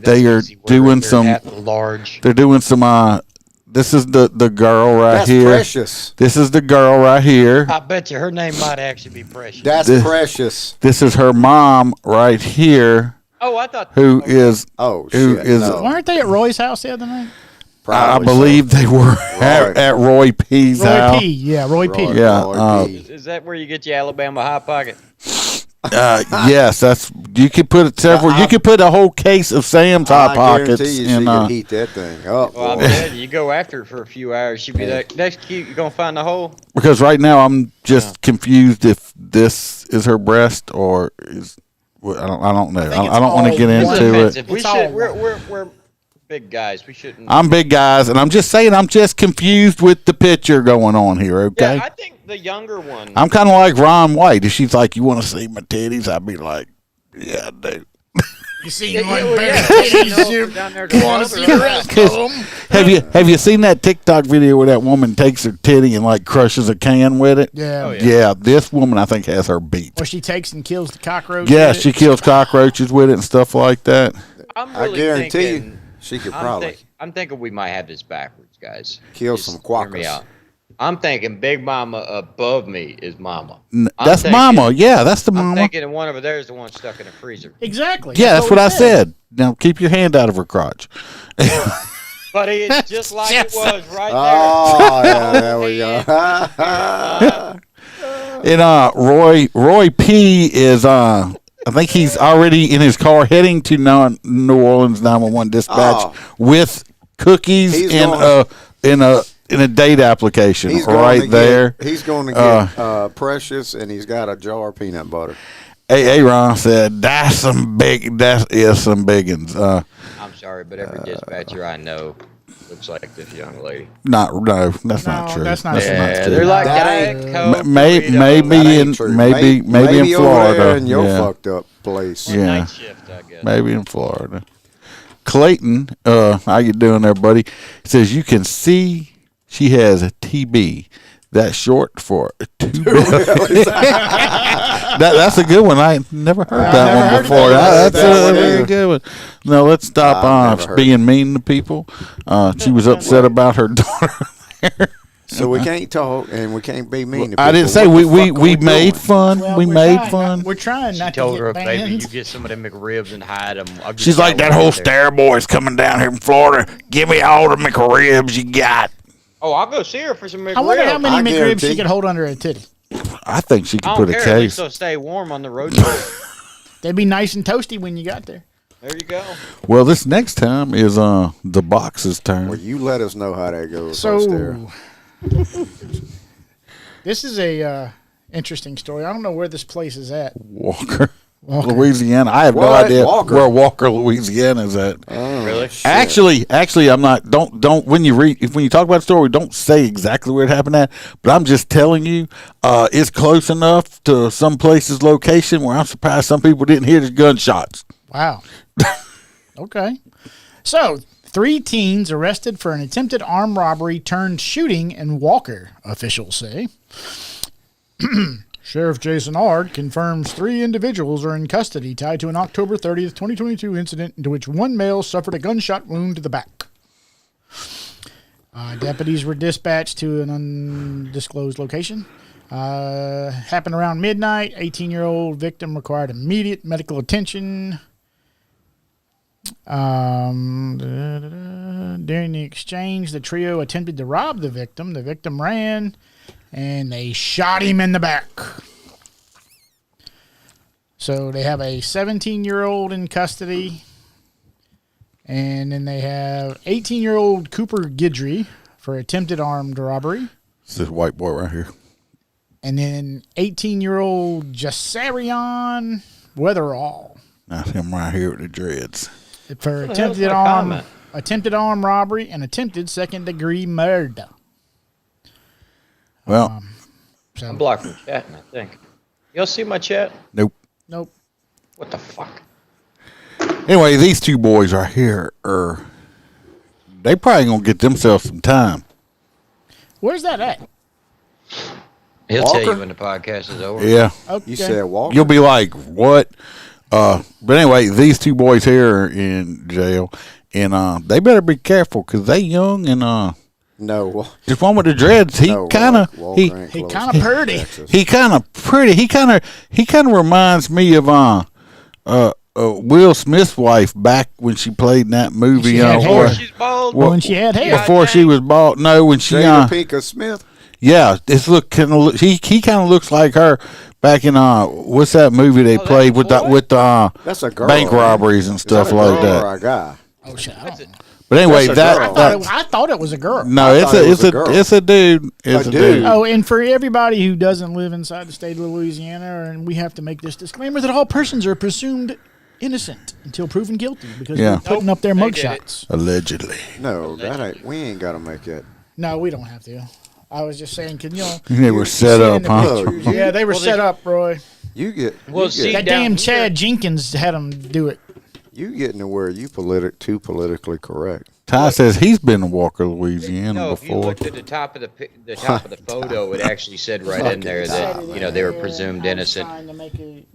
they are doing some. At large. They're doing some. This is the girl right That's here. Precious. This is the girl right here. I bet you her name might actually be Precious. That's Precious. This is her mom right here. Oh, I thought. Who is? Oh, who shit. is? No. Weren't they at Roy's house the other night? I Probably believe so. they were at Roy P's Roy house. P. Yeah, Roy P. Yeah, Roy P. Is that where you get your Alabama Hot Pocket? Yes, that's you could put several. You could put a whole case of Sam's Hot Pockets guarantee you she in. could heat that thing up. Well, I'm boy. telling you, you go after it for a few hours, she'd be like, "That's cute. You gonna find the hole?" Because right now I'm just confused if this is her breast or is. I don't know. I don't want to get all into it. Offensive. We It's all should. We're big guys. We shouldn't. I'm big guys, and I'm just saying I'm just confused with the picture going on here. Okay. Yeah, I think the younger one. I'm kind of like Ron White. If she's like, "You want to see my titties?" I'd be like, "Yeah, I do." You see Yeah, one well, bare yeah, titties, you know, you down there to want to the see other the rest Cause of them? have you seen that TikTok video where that woman takes her titty and like crushes a can with it? Yeah. Oh, yeah. Yeah, this woman I think has her beat. Or she takes and kills the cockroach. Yeah, with it. she kills cockroaches with it and stuff like that. I'm I really guarantee thinking, you, she could probably I'm thinking we might have this backwards, guys. kill Just some hear me quackers. out. I'm thinking Big Mama above me is Mama. That's thinking- Mama. Yeah, that's the I'm Mama. thinking one over there is the one stuck in the freezer. Exactly. Yeah, that's what we I said. Now keep your hand out of her crotch. But it's just like it was right Oh, yeah, there we go. And Roy P is I think he's already in his car heading to New Orleans 911 dispatch Oh. with cookies He's in a date application He's going right to there. He's going to get Precious, and he's got a jar of peanut butter. Aaron said that is some biggins. there. I'm sorry, but every dispatcher I know looks like this young lady. No, that's not No, true. that's not That's true. not Yeah, true. they're like That Diet ain't- Coke, Maybe Doritos. That ain't in true. maybe in over there Florida. in your Yeah. fucked up place. Yeah. Night shift, I guess. Maybe in Florida. Clayton, how you doing there, buddy? Says you can see she has a TB. That's short for two bellies. That's a good one. I never heard that one before. That's a very good one. No, let's stop I've never heard being mean to people. She was upset about her daughter. So we can't talk and we can't be mean to people. I didn't say What the we fuck are we made doing? fun. Well, we we're made trying fun. We're trying She not told to her, get baby, banned. you get some of them McRibs and hide them. She's like, that whole Stare boy's coming down here from Florida. Give me all the McRibs you got. Oh, I'll go see her for some McRibs. I wonder how many I McRibs guarantee. she could hold under a titty. I think she could I put don't a care. At least case. they'll stay warm on the road trip. They'd be nice and toasty when you got there. There you go. Well, this next time is the box's turn. Well, you let us know how that goes. So, Ostera. this is a interesting story. I don't know where this place is at. Walker, Louisiana. I have no What? idea Walker? where Walker, Louisiana is at. Really? Actually, I'm not. Don't when you talk about the story, don't say exactly where it happened at. But I'm just telling you, it's close enough to some place's location where I'm surprised some people didn't hear the gunshots. Wow. Okay. So, 3 teens arrested for an attempted armed robbery turned shooting in Walker, officials say. Sheriff Jason Ard confirms 3 individuals are in custody tied to an October 30th, 2022 incident into which one male suffered a gunshot wound to the back. Deputies were dispatched to an undisclosed location. Happened around midnight. 18-year-old victim required immediate medical attention. During the exchange, the trio attempted to rob the victim. The victim ran, and they shot him in the back. So they have a 17-year-old in custody, and then they have 18-year-old Cooper Guidry for attempted armed robbery, It's this white boy right here. and then 18-year-old Jasarion Weatherall That's him right here with the dreads. for the hell's my comment? attempted armed robbery and attempted second-degree murder. Well, So, I'm blocked from chatting, I think. Y'all see my chat? nope. nope. What the fuck? Anyway, these two boys right here they probably gonna get themselves some time. Where's that at? He'll tell you Walker? when the podcast is over. Yeah. Okay. You said Walker? You'll be like, what? But anyway, these two boys here are in jail, and they better be careful because they young and No. this one with the dreads. He No, kind of Walker he ain't He close kind to of pretty. Texas. he kind of pretty. He kind of reminds me of Will Smith's wife back when she played in that movie. She had Before hair. she's bald. Well, When she had hair. before she was bald. No, when she Jada Pinkett Smith. yeah, this look kind of he kind of looks like her back in what's that movie they that's played a with boy? That's a girl. bank robberies and Is stuff that a like girl that. Or a guy? Oh shit! I don't know. But anyway, That's a that, girl. that I thought it was a girl. no, I it's thought it was a a girl. it's a dude. It's A a dude. dude. Oh, and for everybody who doesn't live inside the state of Louisiana, and we have to make this disclaimer that all persons are presumed innocent until proven guilty because Yeah. we're putting up their They did mugshots. Allegedly, No, that ain't. We ain't got to make that. No, we don't have to. I was just saying, can you? they were set see in up, the huh? pictures- Yeah, they were Well, set they- up, Roy. You get. Well, you see, get, That down damn here- Chad Jenkins had them do it. you getting to where you too politically correct. Ty says he's been to Walker, Louisiana No, if you before. looked at the top of the top of the photo, it actually said right in there that they were presumed innocent.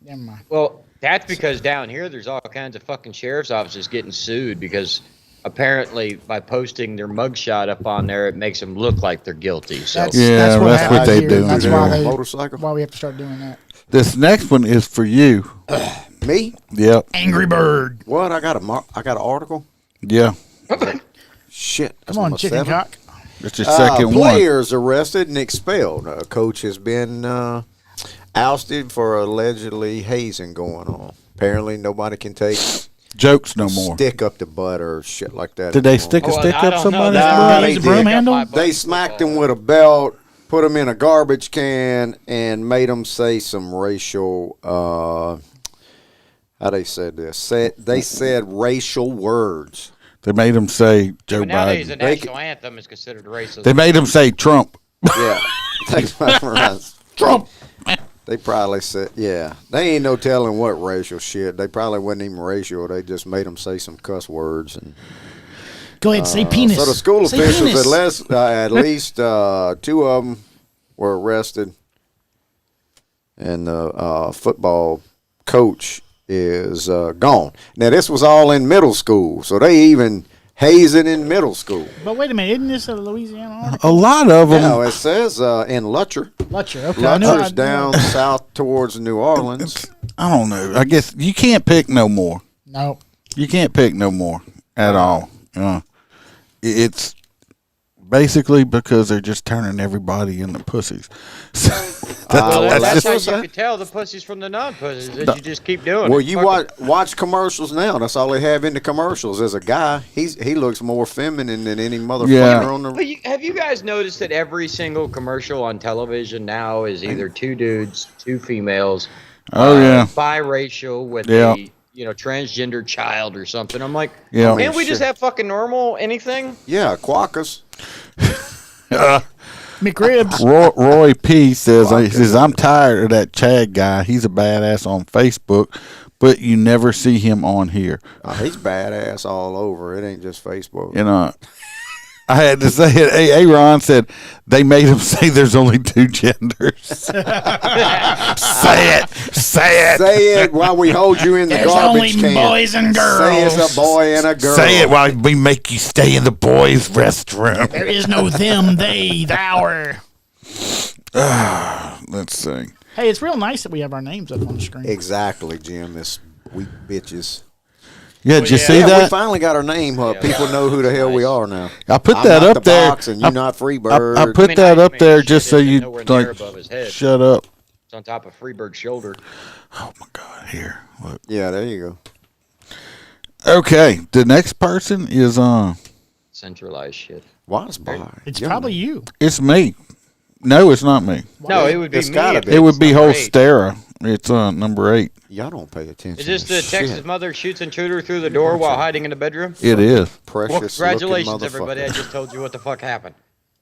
Never mind. Well, that's because down here there's all kinds of fucking sheriff's offices getting sued because apparently by posting their mugshot up on there, it makes them look like they're guilty. So Yeah, that's what happens they here. do. That's Yeah. why Motorcycle? why we have to start doing that. This next one is for you. Me? Yep. Angry Bird. What? I got an article. Yeah. Shit. That's Come on, number chicken 7. cock. It's your second one. Players arrested and expelled. A coach has been ousted for allegedly hazing going on. Apparently, nobody can take Jokes no more. stick up the butt or shit like that. Did they anymore. stick a Well, stick I up don't somebody's know. butt? They Use a broom did. handle? They smacked him with a belt, put him in a garbage can, and made him say some racial. How they said this? They said racial words. They made him say Joe But nowadays the Biden. national anthem is considered racist. They made him say Trump. Yeah, Trump. They probably said, yeah. They ain't no telling what racial shit. They probably wasn't even racial. They just made them say some cuss words. And Go ahead, say penis. so the school Say officials, penis. at least 2 of them were arrested, and the football coach is gone. Now this was all in middle school, so they even hazing in middle school. But wait a minute, isn't this a Louisiana article? A lot of them. No, it says in Lutcher. Lutcher. Okay, I knew Lutcher's down south towards New Orleans. I don't know. I guess you can't pick no more. No. You can't pick no more at all. It's basically because they're just turning everybody into pussies. Well, Well, that's that's how what you can tell the pussies from the non-pussies. Is you just keep doing Well, it. you Fuck it. watch commercials now. That's all they have in the commercials. As a guy, he looks more feminine than any motherfucker Yeah. on the. But have you guys noticed that every single commercial on television now is either 2 dudes, 2 females, Oh, yeah. biracial with Yeah. a transgender child or something? I'm like, Yeah. can't we just Shit. have fucking normal anything? Yeah, quackers. McRibs. Roy P says, I'm tired of that Chad guy. He's a badass on Facebook, but you never see him on here. He's badass all over. It ain't just Facebook. I had to say it. Aaron said they made him say there's only 2 genders. Say it. Say it. Say it while we hold you in the There's garbage only can. boys and Say it's girls. a boy and a girl. Say it while we make you stay in the boys' restroom. There is no them, they, thou. Let's see. Hey, it's real nice that we have our names up on the screen. Exactly, Jim. This weak bitches. Yeah, did you see Yeah, we that? finally got our name up. Yeah. People know who the hell we are now. I put I'm that not up the there. Box and you're not Freebird. I put that up there just so you nowhere near like above his head. shut up. It's on top of Freebird's shoulder. Oh my God! Here, look. Yeah, there you go. Okay, the next person is Centralized shit. Wise boy. It's Young probably man. you. it's me. No, it's not me. No, it would be It's me. gotta if be. It would it's be number 8. Holstera. It's number 8. Y'all don't pay attention. Is this to the shit. Texas mother shoots intruder through the door while hiding in the bedroom? It is. Precious Well, looking congratulations, motherfucker. everybody. I just told you what the fuck happened.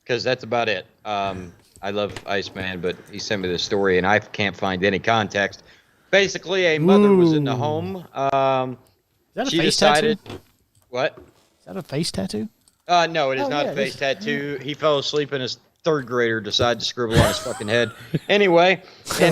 Because that's about it. I love Iceman, but he sent me this story, and I can't find any context. Basically, a mother was in the home. that a she face decided. tattoo? What? Is that a face tattoo? No, it is not yeah, a face it is. tattoo. He fell asleep and his third grader decided to scribble on his fucking head. Anyway,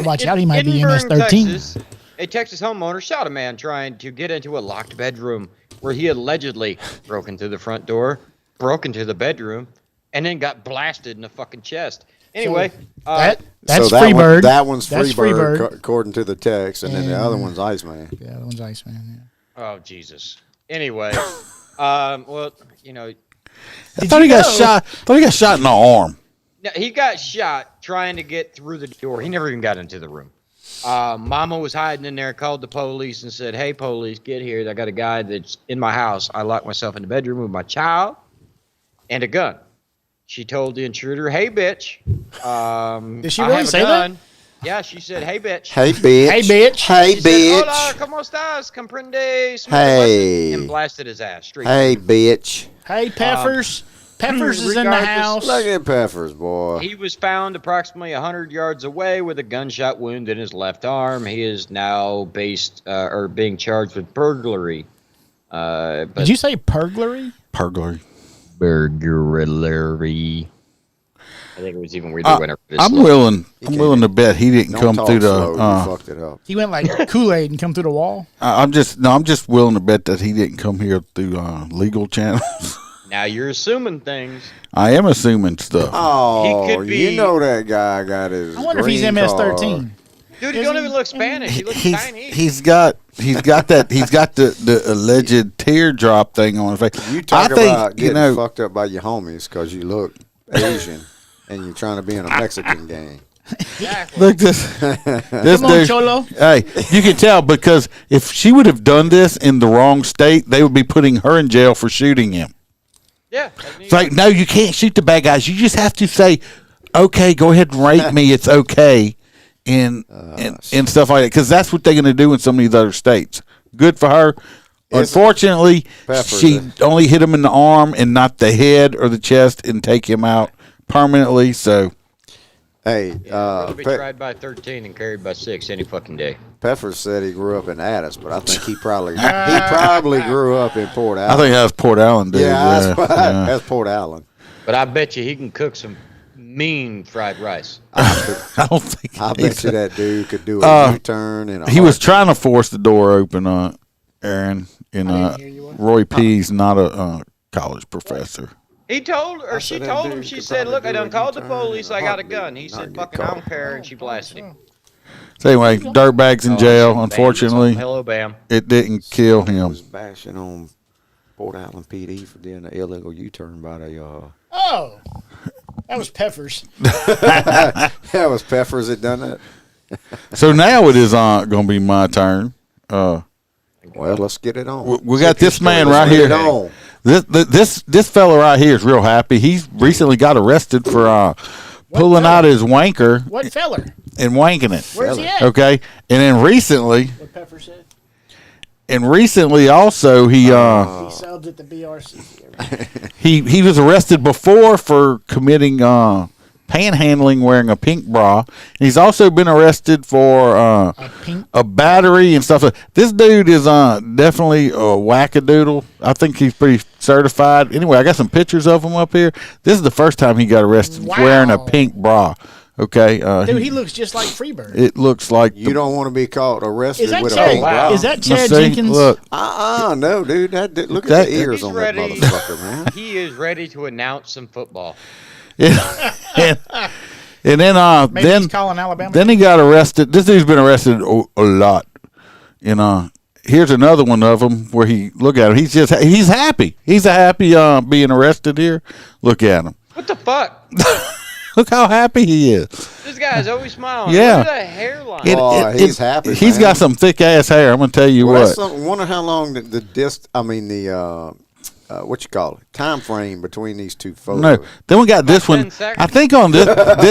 watch out, he might be Edinburgh, MS-13. Texas, a Texas homeowner shot a man trying to get into a locked bedroom where he allegedly broke into the front door, broke into the bedroom, and then got blasted in the fucking chest. Anyway, That's so Freebird. That one's That's Freebird, Freebird. according to the text, and then the other one's Iceman. Yeah, that one's Iceman. oh Jesus. Anyway, well, you know, I thought he got shot. I thought he got shot in the arm. no, he got shot trying to get through the door. He never even got into the room. Mama was hiding in there, called the police and said, "Hey, police, get here. I got a guy that's in my house. I locked myself in the bedroom with my child and a gun." She told the intruder, "Hey, bitch." Did she I really have a say that? gun. Yeah, she said, "Hey, bitch." Hey, bitch. Hey, bitch. Hey, She said, bitch. "Hola, ¿cómo estás? Comprende?" Hey. And blasted his ass straight. Hey, bitch. Hey, Peppers. Peppers is in the regardless, house. Look at Peppers, boy. He was found approximately 100 yards away with a gunshot wound in his left arm. He is now being charged with burglary. Did you say burglary? Burglary. Burglary. I think it was even weirder whenever this I'm willing to bet he didn't Don't come talk through slow. the. You fucked it up. He went like Kool-Aid and come through the wall. I'm just willing to bet that he didn't come here through legal channels. Now you're assuming things. I am assuming stuff. Oh, He could be- you know that guy got his. I wonder if he's green MS-13. card. Dude, he Is don't he- even look Spanish. He looks He's Chinese. he's got the alleged teardrop thing on his face. You talk I think about getting fucked up by your homies because you look Asian and you're trying to be in a Mexican gang. Exactly. Look this Come on, dude. Cholo. Hey, you can tell because if she would have done this in the wrong state, they would be putting her in jail for shooting him. Yeah. It's like, no, you can't shoot the bad guys. You just have to say, okay, go ahead and rape me. It's okay. And stuff like that. Because that's what they're going to do in some of these other states. Good for her. Unfortunately, Peppers, she only hit him in the arm and not the head or the chest and take him out permanently. So, Hey, He'll be tried by 13 and carried by 6 any fucking day. Peppers said he grew up in Addis, but I think he probably grew up in Port I Allen. think that's Port Allen, dude. Yeah, that's, yeah. that's Port Allen. But I bet you he can cook some mean fried rice. I don't think I bet you that dude could do Uh, a U-turn and he was trying to force the door open, Aaron. And hear you. Roy P's not a college professor. He told her, she said that told dude him, she could said, probably "Look, I do done a called the U-turn police. in a I got a heartbeat gun." He and said, not get "Fucking, I caught. don't care," and she blasted him. So anyway, dirtbags in Oh, jail. bam, Unfortunately, hello, bam. it didn't kill him. was bashing on Port Allen PD for doing an illegal U-turn by the. Oh, that was Peppers. That was Peppers that done that. So now it is going to be my turn. Well, let's get it on. We got this man Let's right get here. it on. This fella right here is real happy. He's recently got arrested for pulling out his wanker What feller? and wanking it. Where's he at? Okay, and then recently, What Pepper said. Also he He subbed at the BRC. he was arrested before for committing panhandling wearing a pink bra. And he's also been arrested for pink- a battery and stuff. This dude is definitely a wackadoodle. I think he's pretty certified. Anyway, I got some pictures of him up here. This is the first time he got arrested wearing a Wow. pink bra. Okay, Dude, he looks just like Freebird. it looks like You don't want to be caught arrested Is that with a Chad? pink bra. Is that Now Chad see, Jenkins? Look, No, dude. Look That- at the ears He's on ready. that motherfucker, man. He is ready to announce some football. and then Maybe then he's calling Alabama. then he got arrested. This dude's been arrested a lot. And here's another one of them where look at him. He's happy. He's happy being arrested here. Look at him. What the fuck? Look how happy he is. This guy's always smiling. Yeah. Look at that hairline. Oh, he's happy, He's man. got some thick ass hair. I'm gonna tell you Well, what. that's wonder how long what you call it, time frame between these two photos. No, then we got this 10 one. seconds. I think on this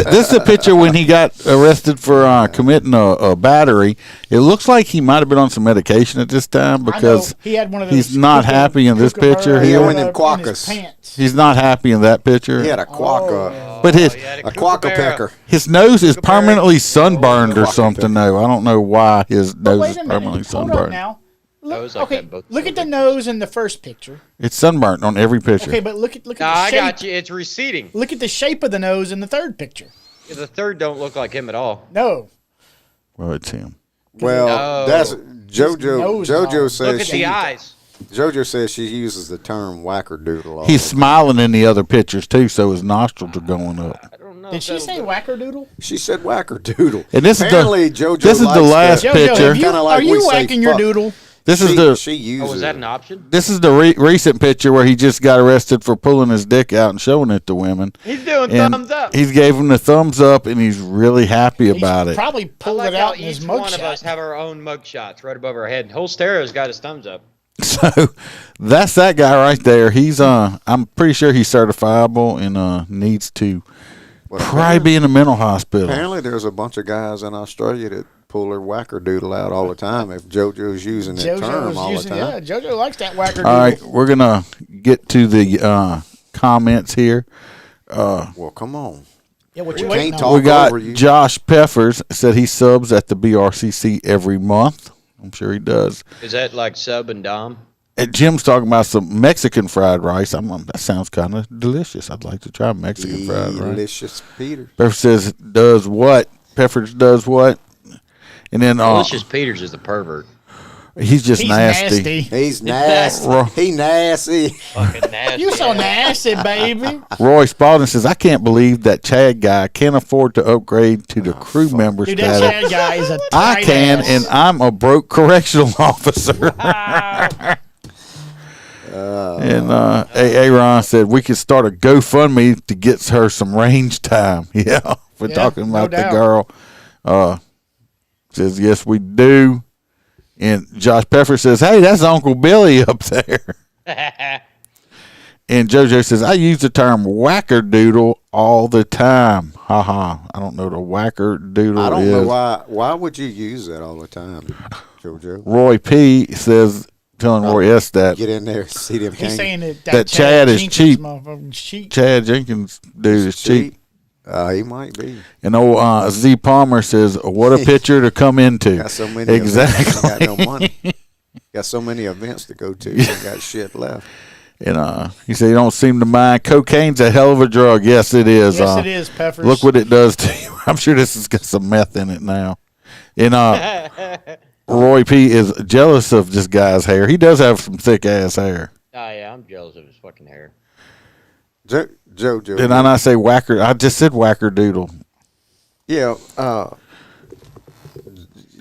is a picture when he got arrested for committing a battery. It looks like he might have been on some medication at this time because I know. He had one of those he's not happy in this picture He here. had one of them in his quackers. pants. He's not happy in that picture. He had a quokka, But his Oh, he had a quokka pecker. his nose is Kookaburra. permanently sunburned or something. Though I don't know why his But nose wait is a permanently minute. Hold up sunburned. now. Nose like Okay, that both look at the pictures. nose in the first picture. It's sunburnt on every picture. Okay, but look at Nah, the I shape. got you. It's receding. Look at the shape of the nose in the third picture. Yeah, the third don't look like him at all. No. Well, it's him. Well, No. that's nose JoJo. is all- JoJo Look says at she. the eyes. JoJo says she uses the term wackerdoodle. all He's the time. smiling in the other pictures too, so his nostrils are going up. I don't know. Did if she that'll say do- wackerdoodle? She said wackerdoodle. And this is the- Apparently, JoJo this is the likes last to- Jojo, picture. have you, Kinda like are we you say whacking your fuck. doodle? This is She, the she uses Oh, was that it. an option? this is the recent picture where he just got arrested for pulling his dick out and showing it to women. He's doing And thumbs up. He's gave him the thumbs up, and he's really happy about He's it. probably I pulled like it how out in his each one of us mugshot. have our own mug shots right above our head. Holstero's got his thumbs up. So that's that guy right there. He's I'm pretty sure he's certifiable and needs to Well, probably be in a mental hospital. Apparently, there's a bunch of guys in Australia that pull their wackerdoodle out all the time. If JoJo's using that term JoJo's all using, the time. yeah, JoJo likes that wackerdoodle. All right, we're gonna get to the comments here. Well, come on. Yeah, what you We waiting can't on? talk We got over you. Josh Peffers said he subs at the BRCC every month. I'm sure he does. Is that like sub and dom? And Jim's talking about some Mexican fried rice. That sounds kind of delicious. I'd like to try Mexican fried rice. Delicious Peter. Pepper says does what? Peppers does what? And then Delicious Peters is the pervert. he's just He's nasty. He's nasty. Ro- he nasty. Fucking nasty. You so nasty, baby. Roy Spalding says I can't believe that Chad guy can't afford to upgrade to the crew member Dude, that status. Chad guy is a I tight can, ass. and I'm a broke correctional officer. And Aaron said we could start a GoFundMe to get her some range time. Yeah, we're Yeah, talking no about the doubt. girl. Says yes, we do. And Josh Peffer says, "Hey, that's Uncle Billy up there." And JoJo says, "I use the term wackerdoodle all the time." Haha. I don't know what a wackerdoodle I don't is. know why. Why would you use that all the time, JoJo? Roy P says, telling Roy S that Get in there, and see them. He's saying that, That Chad is Jenkins cheap. motherfucking cheap. Chad Jenkins dude is cheap. He might be. And old Z Palmer says, "What a picture to come into." Got so many Exactly. events, ain't got no money. Got so many events to go to. Ain't got shit left. And he said, "You don't seem to mind. Cocaine's a hell of a drug." Yes, it is. Yes, it is, Peffers. Look what it does to you. I'm sure this has got some meth in it now. And Roy P is jealous of this guy's hair. He does have some thick ass hair. Oh, yeah, I'm jealous of his fucking hair. JoJo. Did I not say whacker? I just said wackerdoodle. Yeah. I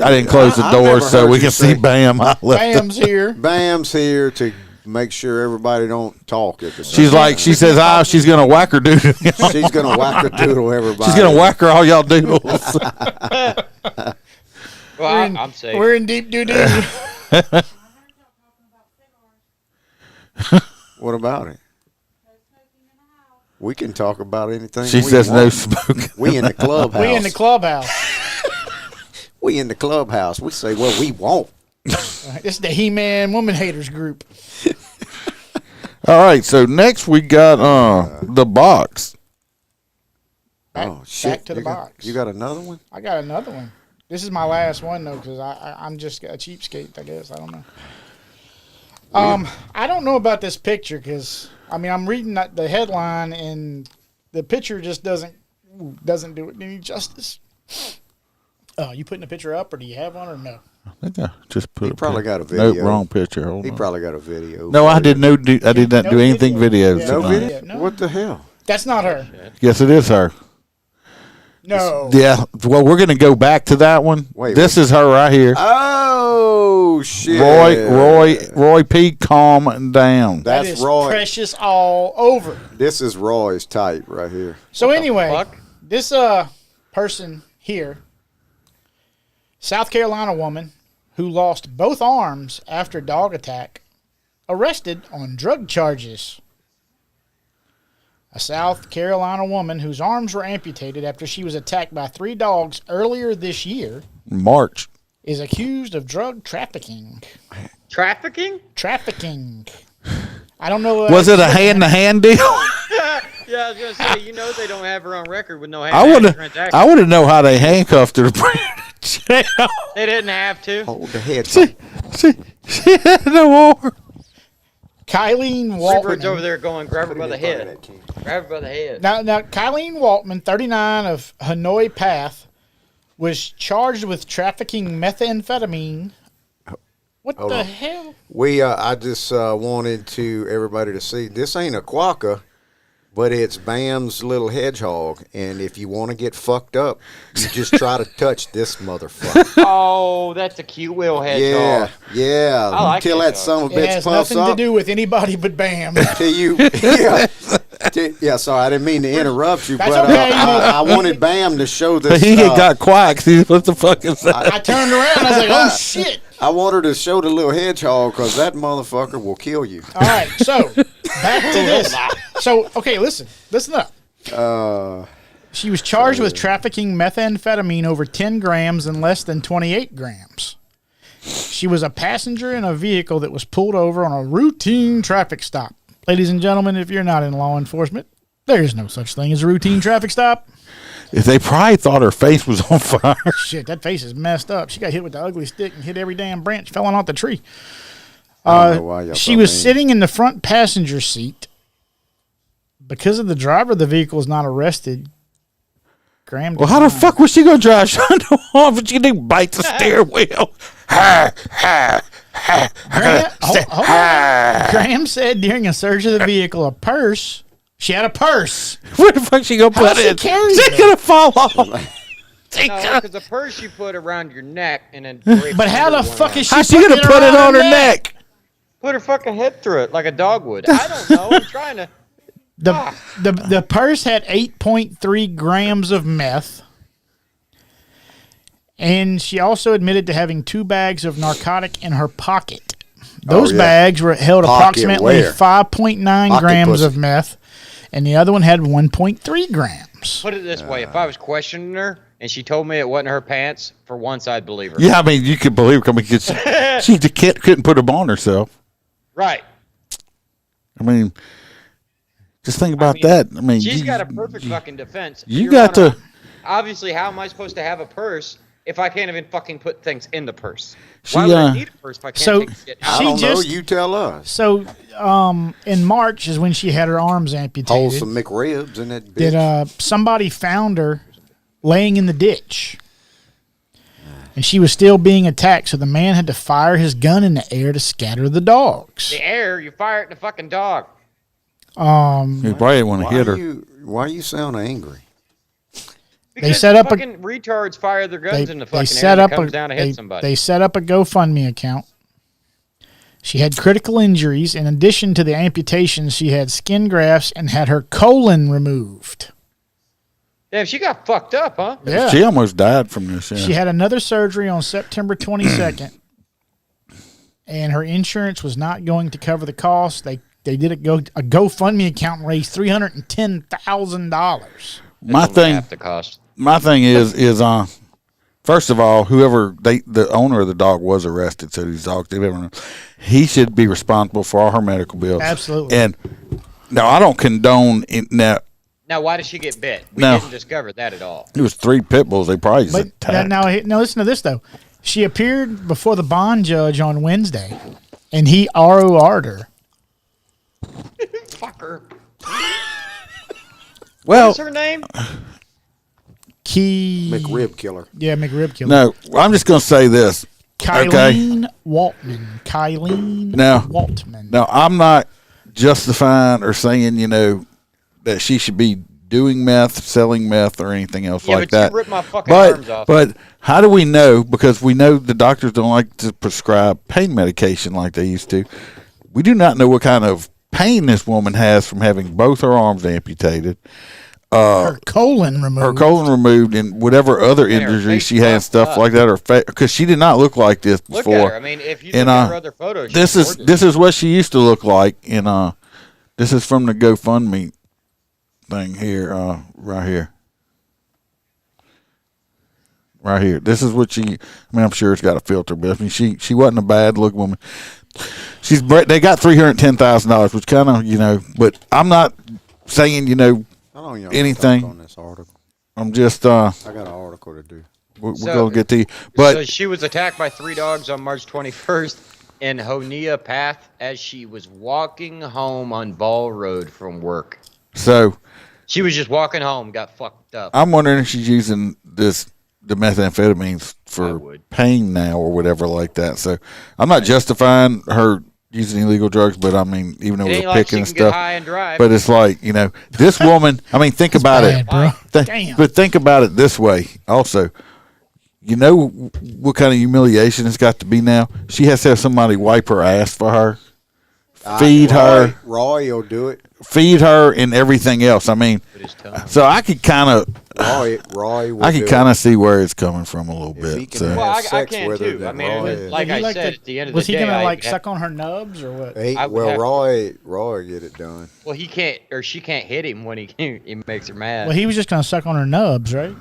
didn't close the I've door never so heard we you can say- see Bam. I left it. Bam's here. Bam's here to make sure everybody don't talk at the same She's like, she says, she's gonna wackerdoodle. She's gonna wackerdoodle everybody. She's gonna whack her all y'all doodles. Well, I'm safe. We're in deep doo doo. What about it? We can talk about anything. She we says no want. smoking. We in the clubhouse. We in the clubhouse. We in the clubhouse. We say what we want. This is the He-Man Woman Haters group. All right, so next we got the box. Oh shit! Back to the You got- box. You got another one? I got another one. This is my last one though, because I'm just a cheapskate. I guess I don't know. I don't know about this picture because I mean I'm reading the headline and the picture just doesn't do it any justice. You putting the picture up or do you have one or no? I think I just put. He a probably pic- got a video. Nope, wrong picture. Hold He on. probably got a video. No, I for did you. no. I did not No do anything video. videos. Yeah, No tonight. video. No. What the hell? That's not her. Yes, it is her. No. Yeah. Well, we're gonna go back to that one. Wait, this is her right here. Oh shit! Roy P. Calm down. That That's is Roy. precious all over. This is Roy's type right here. So anyway, fuck? this person here, South Carolina woman who lost both arms after dog attack, arrested on drug charges. A South Carolina woman whose arms were amputated after she was attacked by 3 dogs earlier this year March. is accused of drug trafficking. Trafficking? Trafficking. I don't know. Was it a hand-to-hand deal? Yeah, I was gonna say, they don't have her on record with no I would transaction. I want to know how they handcuffed her jail. They didn't have to. Hold the head. She had no more. Kylene Freebird's over Waltman. there going, grab her by the head. Grab her by the head. Now, Kylene Waltman, 39 of Hanoi Path, was charged with trafficking methamphetamine. What Hold the on. hell? I just wanted to everybody to see this ain't a quokka, but it's Bam's little hedgehog. And if you want to get fucked up, you just try to touch this motherfucker. Oh, that's a cute little hedgehog. Yeah. I like Till that hedgehogs. son of a It bitch has puffs nothing to up. do with anybody but Bam. Till you, yeah. Yeah, sorry, I didn't mean to interrupt you, That's but okay. I wanted Bam to show this. He had got quacks. What the fuck is that? I turned around and I was like, oh, shit. I want her to show the little hedgehog because that motherfucker will kill you. All right, so back to this. So, okay, listen up. She was charged with trafficking methamphetamine over 10 grams and less than 28 grams. She was a passenger in a vehicle that was pulled over on a routine traffic stop. Ladies and gentlemen, if you're not in law enforcement, there's no such thing as a routine traffic stop. If they probably thought her face was on fire. Shit, that face is messed up. She got hit with the ugly stick and hit every damn branch falling off the tree. I don't know why y'all She so was mean. sitting in the front passenger seat. Because of the driver of the vehicle is not arrested, Graham. Well, how the fuck was she gonna drive? She don't know what she do. Bite the steering wheel. Graham said during a search of the vehicle, she had a purse. Where the fuck she gonna put she it? carry She's it? gonna fall off. No, because the purse you put around your neck and then. drape But how under the one fuck arm. is she? How's she gonna putting put it around on her neck? Put her fucking head through it like a dog would. I don't know. I'm trying to. The purse had 8.3 grams of meth. And she also admitted to having 2 bags of narcotic in her pocket. Those yeah. bags held Pocket approximately where? 5.9 grams pussy. of meth, and the other one had 1.3 grams. Put it this way: if I was questioning her and she told me it wasn't her pants, for once I'd believe her. Yeah, I mean, you could believe it because she couldn't put them on herself. Right. I mean, just think about that. I mean, She's got a perfect fucking defense. you Your got Honor, to- Obviously, how am I supposed to have a purse if I can't even fucking put things in the purse? She, Why would I need a purse if I can't so take shit out? I she don't know. just- You tell us. So, in March is when she had her arms amputated. Hold some McRibs in that bitch. That somebody found her laying in the ditch. And she was still being attacked, so the man had to fire his gun in the air to scatter the dogs. The air, you fire it at the fucking dog. you probably didn't want to hit her. Why you sound angry? Because set up a- fucking retards fire their guns in the fucking air set and it up comes down to hit they, somebody. they set up a GoFundMe account. She had critical injuries. In addition to the amputations, she had skin grafts and had her colon removed. Damn, she got fucked up, huh? Yeah. She almost died from this. Yeah. She had another surgery on September 22nd, and her insurance was not going to cover the cost. They did a GoFundMe account and raised $310,000. my Only thing, half the cost. my thing is first of all, the owner of the dog was arrested, so these dogs he should be responsible for all her medical bills. Absolutely. And now I don't condone it. Now Now, why did she get bit? We No. didn't discover that at all. it was 3 pit bulls. They probably just But attacked. now, listen to this though. She appeared before the bond judge on Wednesday, and he ROR'd her. Fucker. well, What's her name? McRib killer. Yeah, McRib killer. no, I'm just going to say this. Kylene Waltman. Kylene Now- Waltman. Now, I'm not justifying or saying, that she should be doing meth, selling meth, or anything else Yeah, like but you that. ripped my fucking arms off. But how do we know? Because we know the doctors don't like to prescribe pain medication like they used to. We do not know what kind of pain this woman has from having both her arms amputated, her colon removed. her colon removed, and whatever other And her injuries face she had, fucked stuff up. like that. Because she did not look like this Look before. at her. I mean, if you look And, at her other photos, she's This is gorgeous. this is what she used to look like, and this is from the GoFundMe thing here, right here. Right here. This is what she. I mean, I'm sure it's got a filter, but I mean, she wasn't a bad looking woman. They got $310,000, which kind of but I'm not saying I don't know Anything. on this article. I'm just I got an article to do. we're going to get to you. But so she was attacked by 3 dogs on March 21st in Honia Path as she was walking home on Ball Road from work. so She was just walking home, got fucked up. I'm wondering if she's using the methamphetamines for pain now or whatever like that. So I'm not justifying her using illegal drugs, but I mean, even though we're picking and stuff, high and drive. but it's like, this woman, I mean, think about bad, it. bro. Damn. But think about it this way also. You know what kind of humiliation it's got to be now? She has to have somebody wipe her ass for her, feed her. Roy will do it. Feed her and everything else. I mean, so I could kind of, Roy will I could kind of see where it's coming from a little he bit. can So. have Well, I sex can with her, too. then I mean, Roy like Would he I like said, to- at the end of the Was day, he gonna I suck on her nubs or what? I would well, have- Roy get it done. Well, he can't, or she can't hit him when he makes her mad. Well, he was just gonna suck on her nubs, right?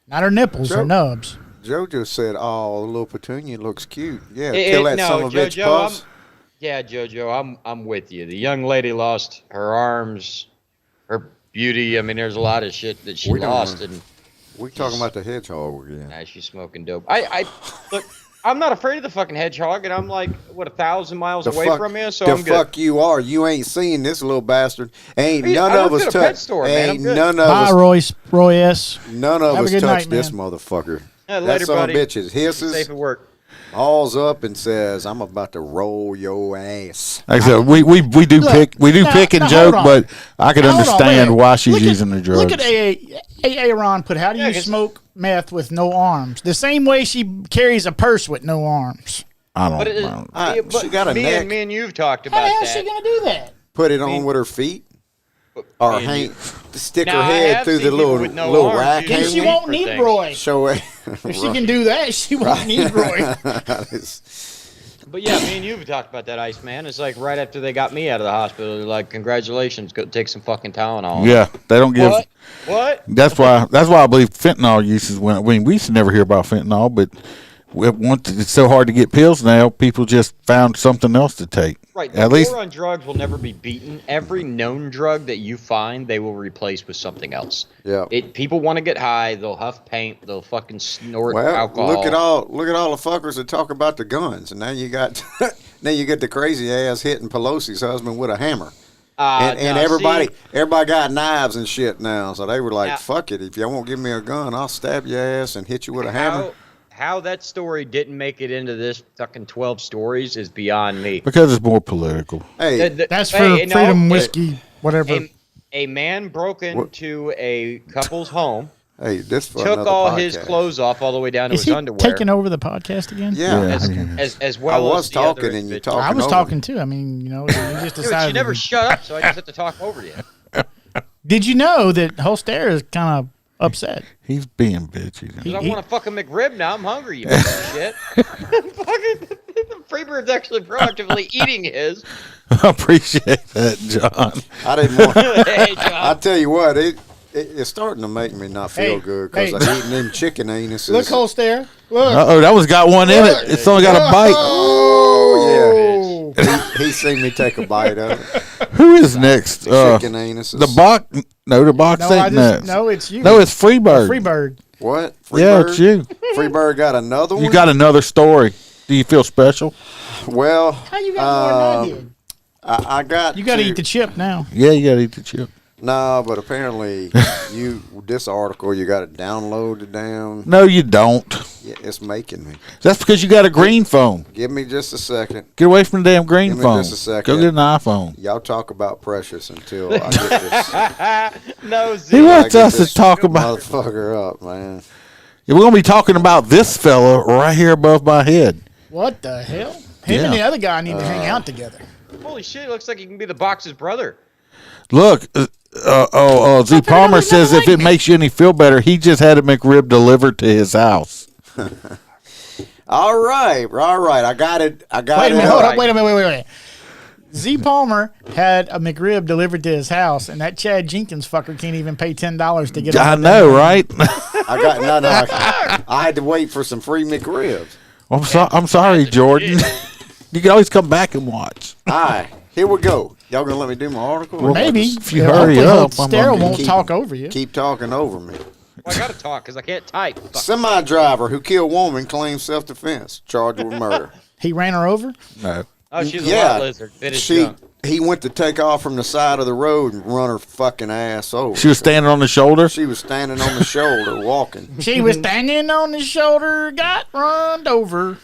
Not her nipples, her nubs. JoJo said, "Oh, little Petunia looks cute. Yeah, It- kill it- that no, son of a bitch JoJo, puss." Yeah, JoJo, I'm with you. The young lady lost her arms, her beauty. I mean, there's a lot of shit that she We don't lost, know. and We talking about the hedgehog again. now she's smoking dope. I look, I'm not afraid of the fucking hedgehog, and I'm like, what, 1,000 miles away from you, so the I'm good. fuck you are. You ain't seen this little bastard. Ain't Hey, none I of worked us at a pet touch. store, man. I'm Ain't good. none of Bye, us. Roy S. None of Have a us good touched night, this man. motherfucker. Yeah, That later, son buddy. of a bitch is hisses, Safe at work. hauls up, and says, "I'm about to roll your ass." Like I said, we do Look, pick and now, joke, hold on. but I can Now, hold on, understand wait. why she's Look using the drugs. Look at AA Ron put, how do you 'cause- smoke meth with no arms? The same way she carries a purse with no arms. I don't But, know. She got a me neck. and me and you've talked How the about hell is she that. gonna do that? Put it on with her feet, or Me and hang, you- stick Now, her I head have through seen the people little with no little arms rack. use Then Hang she me won't for need things. Roy. Show it. If she can do that, she won't need Roy. But yeah, me and you've talked about that, Iceman. It's like right after they got me out of the hospital, they're like, congratulations, go take some fucking Tylenol. Yeah, they don't give. What? That's why I believe fentanyl uses went. I mean, we used to never hear about fentanyl, but once it's so hard to get pills now, people just found something else to take. Right. The At least war on drugs will never be beaten. Every known drug that you find, they will replace with something else. Yeah. People want to get high. They'll huff paint. They'll fucking snort Well, alcohol. look at all the fuckers that talk about the guns, and now you got the crazy ass hitting Pelosi's husband with a hammer. And now, everybody see, got knives and shit now, so they were like, Now- "Fuck it! If y'all won't give me a gun, I'll stab your ass and hit you with a hammer." How that story didn't make it into this fucking 12 stories is beyond me. because it's more political. Hey, That's for Hey, no, Freedom but Whiskey, whatever. A man broke into a couple's home, hey, this for took another all his podcast. clothes off all the way down to Is his he underwear. taking over the podcast again? Yeah, as I well was as the other talking and you individuals. talking. I was over talking me. too. I mean, you just Dude, decided. you never shut up, so I just have to talk over you. Did you know that Holster is kind of upset? He's being bitchy. Because I want to fuck a McRib now. I'm hungry, you piece of shit. Fucking Freebird's actually proactively eating his. I appreciate that, John. I didn't want. Hey, John. I tell you what, it's starting to make me not feel Hey, good because hey. I'm eating them chicken anuses. Look, Holster. Look. That one's got one in it. It's only got a bite. Oh yeah, he seen me take a bite of it. Who is next? Chicken anuses. The box? No, the box No, I ain't just next. no, it's you. No, it's Freebird. Freebird. What? Yeah, Freebird? it's you. Freebird got another one. You got another story. Do you feel special? Well, How you got more than I did? I got. You got to eat the chip now. Yeah, you got to eat the chip. No, but apparently this article you got to download it down. No, you don't. Yeah, it's making me. That's because you got a green phone. Give me just a second. Get away from the damn green Give me phone. just a second. Go get an iPhone. Y'all talk about Precious until I get this. No, He Z. wants I get us to this talk about. motherfucker up, man. Yeah, we're gonna be talking about this fella right here above my head. What the hell? Him and the other guy need to hang out together. Holy shit, it looks like he can be the box's brother. Look, Z Palmer says if it makes you any feel better, he just had a McRib delivered to his house. All right. I got it. Wait a minute. Hold up. Wait a minute. Z Palmer had a McRib delivered to his house, and that Chad Jenkins fucker can't even pay $10 to get it. I know, right? I got no. I had to wait for some free McRibs. I'm sorry, Jordan. You can always come back and watch. All right, here we go. Y'all gonna let me do my article? Maybe if you hurry hopefully up, I'm Stera gonna won't talk over you. Keep talking over me. Well, I gotta talk because I can't type. Fuck. Semi-driver who killed woman claims self-defense, charged with murder. He ran her over. No. Oh, she's a lot lizard. Bit his junk. He went to take off from the side of the road and run her fucking ass over. She was standing on the shoulder. She was standing on the shoulder walking. She was standing on the shoulder, got run over.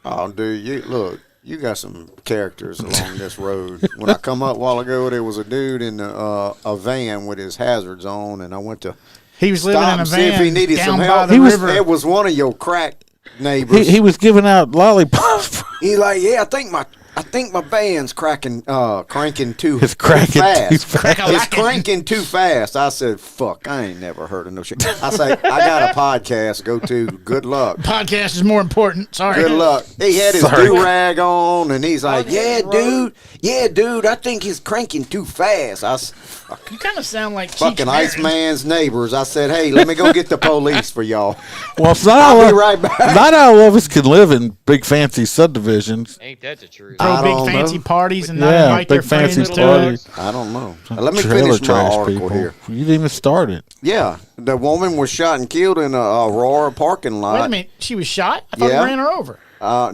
Oh, dude, you got some characters along this road. When I come up a while ago, there was a dude in a van with his hazards on, and I went to He was living stop in a and see if he van needed down some by help. the river. It was one of your crack neighbors. He was giving out lollipops. He's like, yeah, I think my van's cranking too It's cracking fast. too fast. It's cranking too fast. I said, fuck, I ain't never heard of no shit. I say, I got a podcast to go to. Good luck. Podcast is more important. Sorry. Good luck. He had his Sorry. do-rag on, and he's like, yeah, dude, I think he's cranking too fast. You kind of sound like Fucking Cheech Marin. Iceman's neighbors. I said, hey, let me go get the police for y'all. Well, it's not I'll all be right back. Not all of us can live in big fancy subdivisions. Ain't that the truth? Throw I big don't fancy know. parties and not Yeah, invite their big fancy friends to parties. it. I don't know. Let me Trailer finish my trash article people. here. You didn't even start it. Yeah, the woman was shot and killed in a Aurora parking lot. Wait a minute. She was shot? I thought Yeah. he ran her over.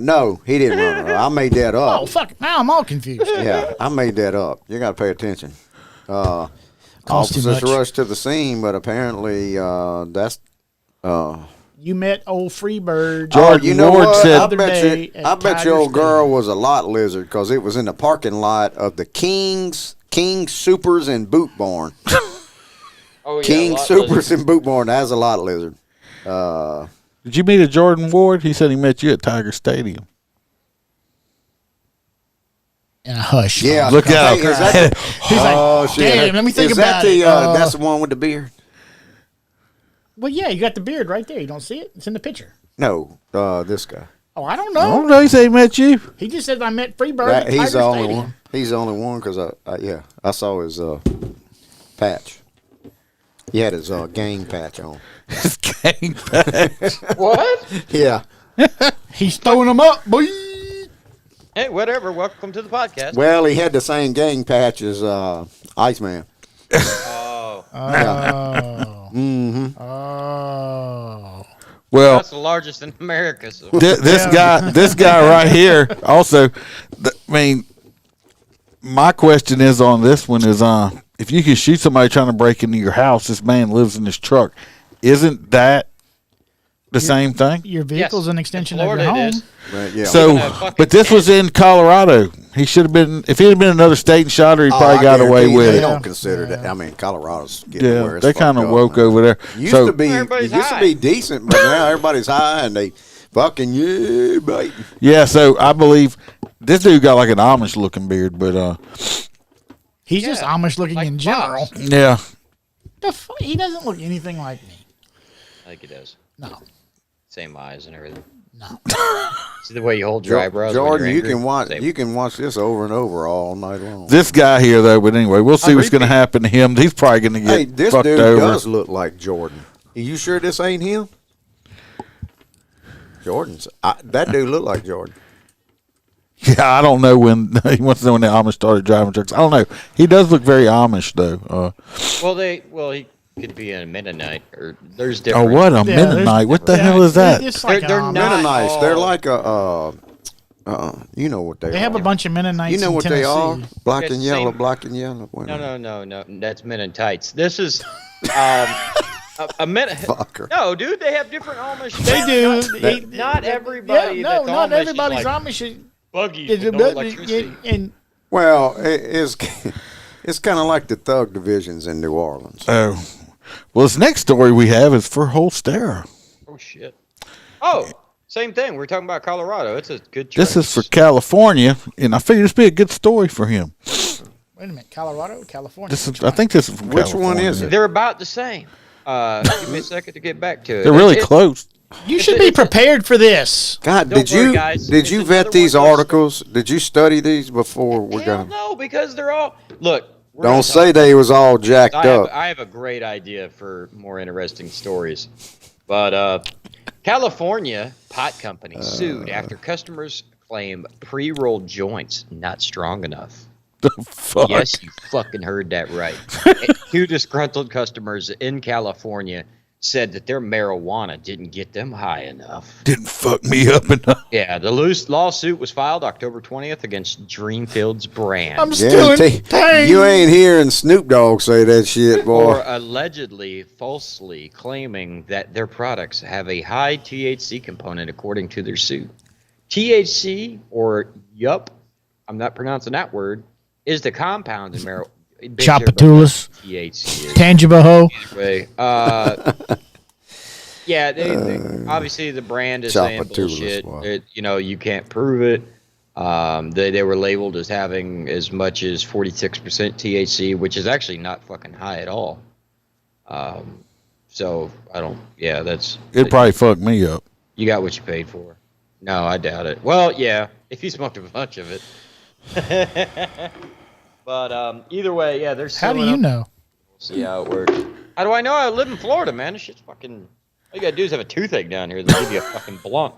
No, he didn't run her. I made that up. Oh, fuck. Now I'm all confused. Yeah, I made that up. You got to pay attention. Cost too Officers much. rushed to the scene, but apparently that's. You met old Freebird. George you know Ward what? said- Other day at I bet your Tiger's old girl Den. was a lot lizard because it was in the parking lot of the King Supers and Boot Barn. Oh, yeah, King lot Supers lizard. and Boot Barn. That's a lot lizard. Did you meet a Jordan Ward? He said he met you at Tiger Stadium. In a hush. Yeah, Look out. Hey, is that He's like, oh shit! damn, let me think is about that the, it. That's the one with the beard. Well, yeah, you got the beard right there. You don't see it? It's in the picture. No, this guy. Oh, I don't I know. don't know. He said he met you. He just said I met Freebird at He's Tiger the only Stadium. one. He's the only one because I saw his patch. He had his gang patch on. His gang patch. What? Yeah. He's throwing them up, boy. Hey, whatever. Welcome to the podcast. Well, he had the same gang patch as Iceman. Oh, Oh. Mm-hmm. Oh. Well, that's the largest in America. So. this guy right here also. I mean, my question is on this one is if you could shoot somebody trying to break into your house, this man lives in his truck. Isn't that the same thing? Your vehicle's Yes. an extension In of your Florida, it home. is. Right, yeah. So, Even a fucking but this was in Colorado. He should have been. If he had been another state and shot her, he probably I got away guarantee with They it. don't consider that. I mean, Colorado's getting Yeah, where it's they kind of fucked up, woke man. over there. Used So to be, it Everybody's used to high. be decent, but now everybody's high and they fucking biting. yeah, so I believe this dude got like an Amish looking beard, but He's just Yeah, Amish looking like in general. Fox. yeah, He doesn't look anything like me. I think he does. No. Same eyes and everything. No. See the way you hold your eyebrows. when Jordan, you're you angry? can watch. Same. You can watch this over and over all night long. this guy here though. But anyway, we'll see what's going to repeat. happen to him. He's probably going to get Hey, this fucked dude over. does look like Jordan. Are you sure this ain't him? Jordan's. That dude look like Jordan. Yeah, I don't know when he wants to know when the Amish started driving trucks. I don't know. He does look very Amish though. Well, he could be a Mennonite, or there's Oh, different. what a Yeah, Mennonite! What the yeah, hell is that? It's like They're Amish. not- Mennonites. all- They're like you know what they are. They have a bunch of Mennonites You know in what Tennessee. they are? Black It's and yellow, same- black and yellow. Wait a No, minute. no. That's Mennonites. This is a Fucker. No, dude, they have different Amish. They do. Not everybody. Yeah, no, that's not Amish everybody's is like Amish. buggy Is with no electricity. and Well, it's kind of like the thug divisions in New Orleans. Oh, well, this next story we have is for Holstera. Oh shit. Oh, same thing. We're talking about Colorado. It's a good. This choice. is for California, and I figured this would be a good story for him. wait a minute, Colorado, California. This is, I think this is from Which one California. is it? They're about the same. Give me a second to get back to it. They're really It's- close. You should be prepared for this. God, Don't did worry, you guys. did It's you another vet these one of those- articles? Did you study these before we're Hell gonna? no, because they're all look. we're gonna Don't talk- say they was all jacked up. I have a great idea for more interesting stories. But California pot company sued after customers claim pre-rolled joints not strong enough. The fuck? Yes, you fucking heard that right. Two disgruntled customers in California said that their marijuana didn't get them high enough. Didn't fuck me up enough. Yeah, the loose lawsuit was filed October 20th against Dreamfield's brand. I'm still in Guarantee pain. you ain't hearing Snoop Dogg say that shit, boy. For allegedly falsely claiming that their products have a high THC component according to their suit. THC, or yup, I'm not pronouncing that word, is the compound in marijuana. Chapatoulas. THC is. Tangibaho. Anyway, yeah, they obviously the brand is saying Chapatoulas, bullshit. wow. You can't prove it. They were labeled as having as much as 46% THC, which is actually not fucking high at all. So I don't. Yeah, that's. It'd probably fuck me up. You got what you paid for. No, I doubt it. Well, yeah, if you smoked a bunch of it. But either way, yeah, there's. How do you know? We'll see how it works. How do I know? I live in Florida, man. This shit's fucking. All you gotta do is have a toothache down here. They'll give you a fucking blunt.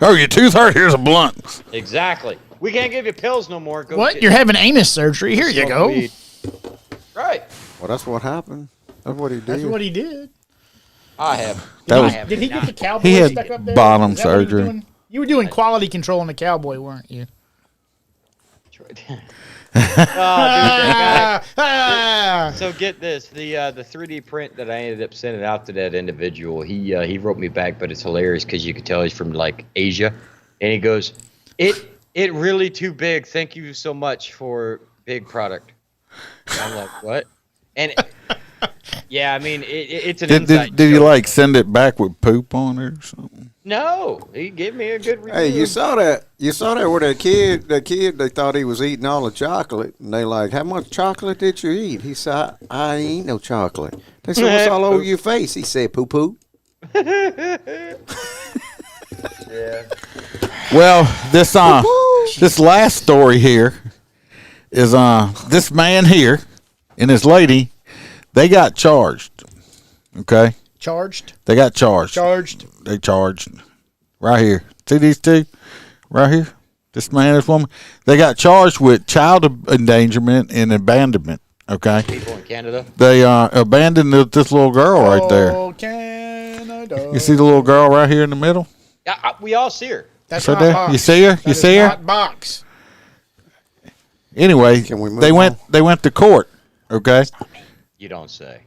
Oh, your tooth hurt? Here's a blunt. Exactly. We can't give you pills no more. Go What? get You're having anus surgery. Here you smoke go. weed. Right. Well, that's what happened. That's what he did. That's what he did. I have. That I was- have Did he not. get the cowboy He had stuck up there? bottom Is that what he was surgery. doing? You were doing quality control on the cowboy, weren't you? Oh, dude, that guy. Ah, So get this, the 3D print that I ended up sending out to that individual, he wrote me back, but it's hilarious because you could tell he's from like Asia, and he goes, it really too big. Thank you so much for big product. And I'm like, what? And yeah, I mean it's an inside Did you joke. like send it back with poop on it or something? No, he gave me a good review. Hey, you saw that? You saw that where that kid, they thought he was eating all the chocolate, and they like, how much chocolate did you eat? He said, I ain't eat no chocolate. They said, what's all over your face? He said, poo poo. Yeah. Well, this last story here is this man here and his lady, they got charged. Okay, charged. they got charged. Charged. They charged right here. See these two right here? This man, this woman. They got charged with child endangerment and abandonment. Okay, People in Canada. they abandoned this little girl right there. Oh, Canada. You see the little girl right here in the middle? Yeah, we all see her. That's Right not there? box. You see her? That You is see her? not box. Anyway, Can we move they on? went to court. Okay. You don't say.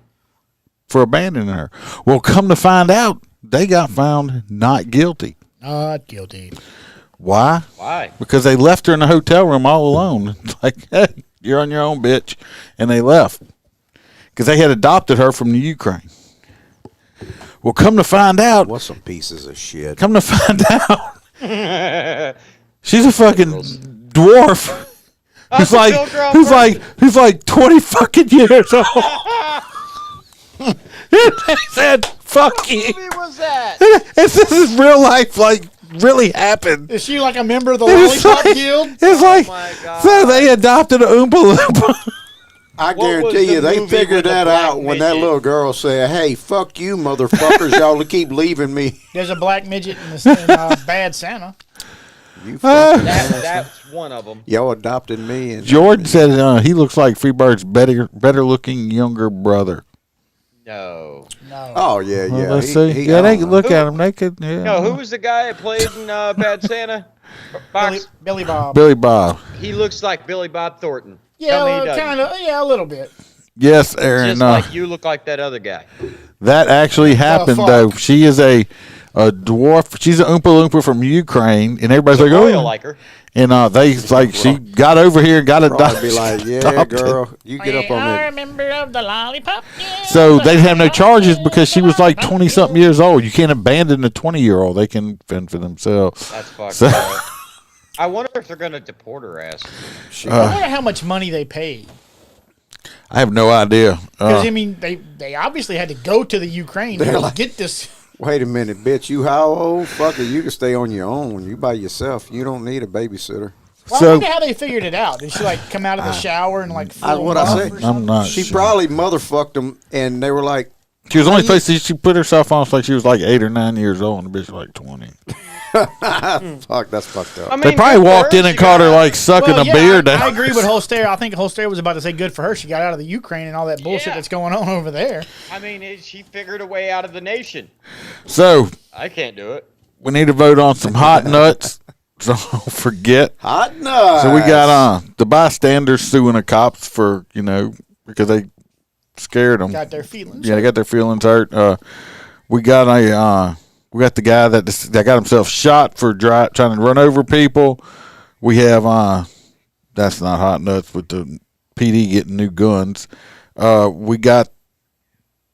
For abandoning her. Well, come to find out, they got found not guilty. Not guilty. Why? Why? Because they left her in the hotel room all alone. It's like, hey, you're on your own, bitch. And they left. Because they had adopted her from the Ukraine. Well, come to find out, What some pieces of shit. come to find out, she's a fucking dwarf. Who's a like, pilgrim who's person. like, who's like 20 fucking years old. They said, fuck you. What movie was that? This is real life, like, really happened. Is she like a member of the It's Lollipop like, Guild? it's like my God. so they adopted a Oompa Loompa. I What was guarantee the you, they movie figured with the that black out when that midget? little girl said, hey, fuck you, motherfuckers. Y'all keep leaving me. There's a black midget in Bad Santa. You fucking That's one of them. Y'all adopted me. And Jordan said he looks like Freebird's better looking younger brother. No. No. Oh, yeah, yeah. Well, let's He- see. he- Yeah, they could look Who- at him. They could. Yeah. No, who was the guy that played in Bad Santa? Box. Billy Bob. Billy Bob. He looks like Billy Bob Thornton. Yeah, Tell me he doesn't. kind of. Yeah, a little bit. Yes, Aaron. Just like you look like that other guy. That actually happened, fuck? though. She is a dwarf. She's an Oompa Loompa from Ukraine, and everybody's like, Royal oh. like her. And they like she got over here and got Probably adopted. be like, yeah, adopted. girl, you get up on I'm a that. member of the Lollipop Guild. So they have no charges because she was like 20 something years old. You can't abandon a 20-year-old. They can fend for themselves. That's fucked So- up. I wonder if they're gonna deport her ass. I wonder how much money they paid. I have no idea. Because I mean, they obviously had to go to the Ukraine They're to like- get this. Wait a minute, bitch. You how old? Fuck it. You can stay on your own. You by yourself. You don't need a babysitter. Well, I So- wonder how they figured it out. Did she like come out of the shower and like? I- fool what them I off say. or I'm something? not She sure. probably motherfucked them, and they were like, She was only placed. She put herself on like she was like 8 or 9 years old, and the bitch was like 20. Fuck, that's fucked up. I mean, They probably good for walked her. in and She caught got her out. like sucking Well, a yeah, beer down. I agree with Holster. I think Holster was about to say good for her. She got out of the Ukraine and all that bullshit Yeah. that's going on over there. I mean, she figured a way out of the nation. So I can't do it. we need to vote on some hot nuts. So don't forget. Hot nuts. So we got the bystanders suing the cops for because they scared them. Got their feelings. Yeah, they got their feelings hurt. We got the guy that got himself shot for trying to run over people. We have that's not hot nuts, but the PD getting new guns. We got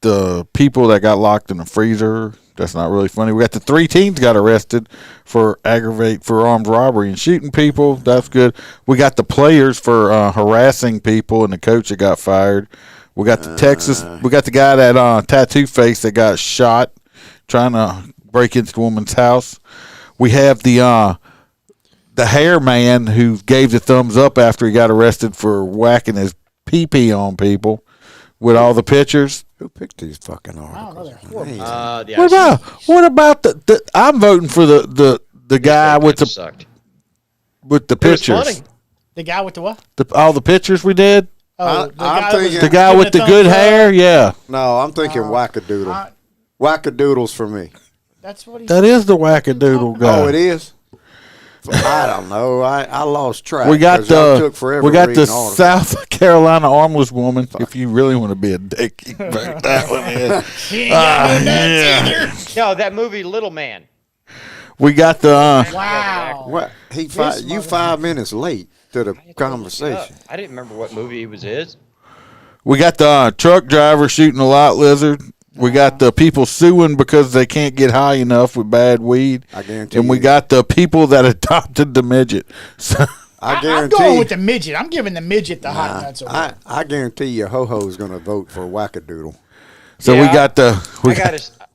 the people that got locked in the freezer. That's not really funny. We got the 3 teens got arrested for armed robbery and shooting people. That's good. We got the players for harassing people and the coach that got fired. We got the Texas. We got the guy that tattoo face that got shot trying to break into the woman's house. We have the hair man who gave the thumbs up after he got arrested for whacking his pee-pee on people with all the pictures. Who picked these fucking I don't know. articles? They're horrible. Yeah, What about the I'm voting for the guy with the sucked. with the It was pictures. funny. The guy with the what? All the pictures we did. Oh, I'm that thinking- was The guy giving with the a good thumbs up. hair. Yeah, No, I'm thinking wackadoodle. I- Wackadoodles for me. That's what he that said. is the wackadoodle guy. Oh, it is? I don't know. I lost track. We got 'cause y'all the took forever we got the reading articles. South Carolina armless woman. If you really want to be a dick, you can vote that one in. Yeah. No, that movie Little Man. We got the Wow. What? You motherfucker. 5 minutes late to the I had to look it conversation. up. I didn't remember what movie it was. we got the truck driver shooting a lot lizard. We got the people suing because they can't get high enough with bad weed. I guarantee And we you. got the people that adopted the midget. So, I I'm guarantee. going with the midget. I'm giving the midget the hot nuts. Over there. I guarantee you, Ho Ho's going to vote for wackadoodle. so we Yeah, got the we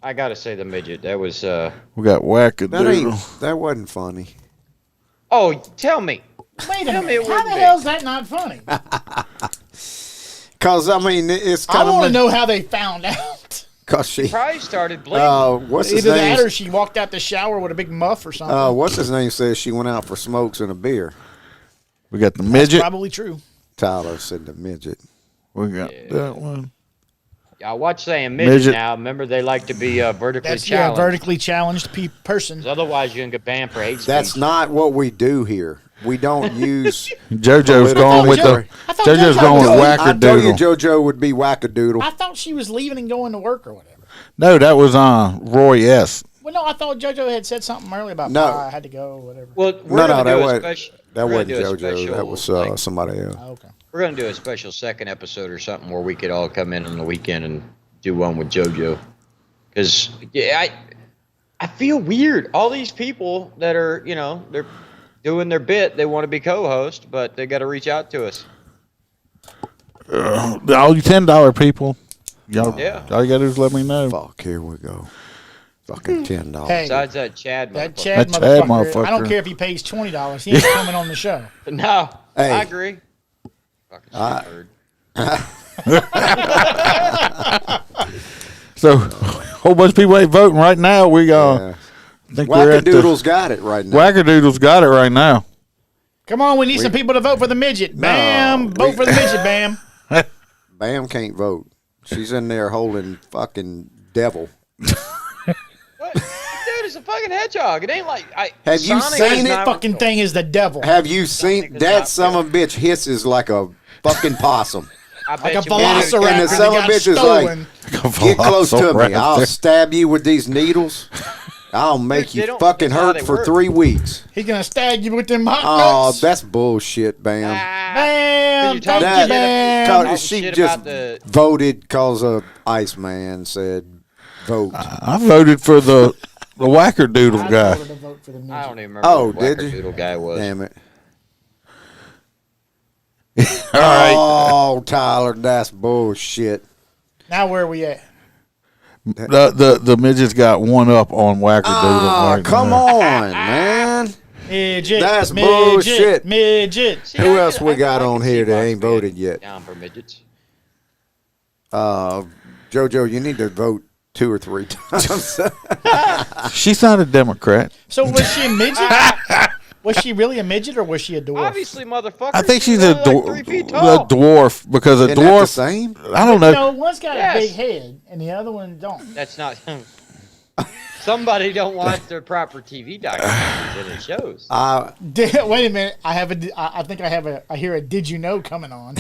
I gotta say the midget. That was. we got That wackadoodle. that wasn't funny. Oh, tell me. Wait a Tell me minute. it How wouldn't the be. hell's that not funny? Cause I mean, it's I kind want to of know how they found out. Cause she. Probably started bleeding. What's his Either that name? or she walked out the shower with a big muff or something. What's his name says she went out for smokes and a beer. We got the That's midget. probably true. Tyler said the midget. We got that one. I watch saying midget, Midget. now. Remember, they like to be vertically That's challenged. vertically challenged person. Otherwise, you're gonna get banned for hate speech. That's not what we do here. We don't use. JoJo's going with the I thought JoJo's JoJo going with was- I told you wackadoodle. JoJo would be wackadoodle. I thought she was leaving and going to work or whatever. No, that was Roy S. Well, no, I thought JoJo had said something earlier about No. I had to go or whatever. Well, we're No, gonna that do a wasn't. special. That we're gonna wasn't do a JoJo. special, That was like, somebody else. Okay. we're gonna do a special second episode or something where we could all come in on the weekend and do one with JoJo. Because I feel weird. All these people that are they're doing their bit. They want to be co-host, but they got to reach out to us. All you $10 people, y'all, Yeah. all you gotta do is let me know. Fuck, here we go. Fucking $10. Hey, Besides that Chad that motherfucker. Chad That Chad motherfucker, I don't motherfucker. care if he pays $20. He ain't coming on the show. No, Hey. I agree. Fucking stupid. So, a whole bunch of people ain't voting right now. We Yeah. think we're at the Wackadoodle's got it right now. Wackadoodle's got it right now. Come on, we need some people to vote for the midget. Bam, vote for the midget. Bam. Bam can't vote. She's in there holding fucking devil. What? Dude, it's a fucking hedgehog. It ain't like Have you Sonic seen is it? not- Fucking thing is the devil. Have you seen Sonic is that not son of a bitch hisses like a fucking possum? I Like bet a you would. velociraptor And the that son of a got bitch is like, stolen. get close to me. I'll Velociraptor. stab you with these needles. I'll make They you don't- fucking that's how hurt they for work. 3 weeks. He gonna stab you with them hot Oh, nuts. that's bullshit, Bam. Bam, you thank talk you, shit Bam. Cause Talking she shit just about the- voted cause a Iceman said vote. I voted for the Wackadoodle I guy. voted to vote for the midget. I don't even remember Oh, what did you? Wackadoodle guy was. Damn it. All right. Oh, Tyler, that's bullshit. Now where are we at? The midget's got one up on Wackadoodle. Ah, right come now. on, man. Midget. That's midget, bullshit. Midget. See, Who I else can- we I can- got I on can here see that Fox ain't being voted yet? Down for midgets. JoJo, you need to vote 2 or 3 times. She's not a Democrat. So was she a midget? Was she really a midget or was she a dwarf? Obviously, motherfucker. I think she's a, only like 3 feet tall. dwarf because a Isn't that the dwarf. same? I don't know. No, one's got Yes. a big head and the other one don't. That's not. Somebody don't watch their proper TV documentaries and it shows. Wait a minute. I think I hear a did you know coming on.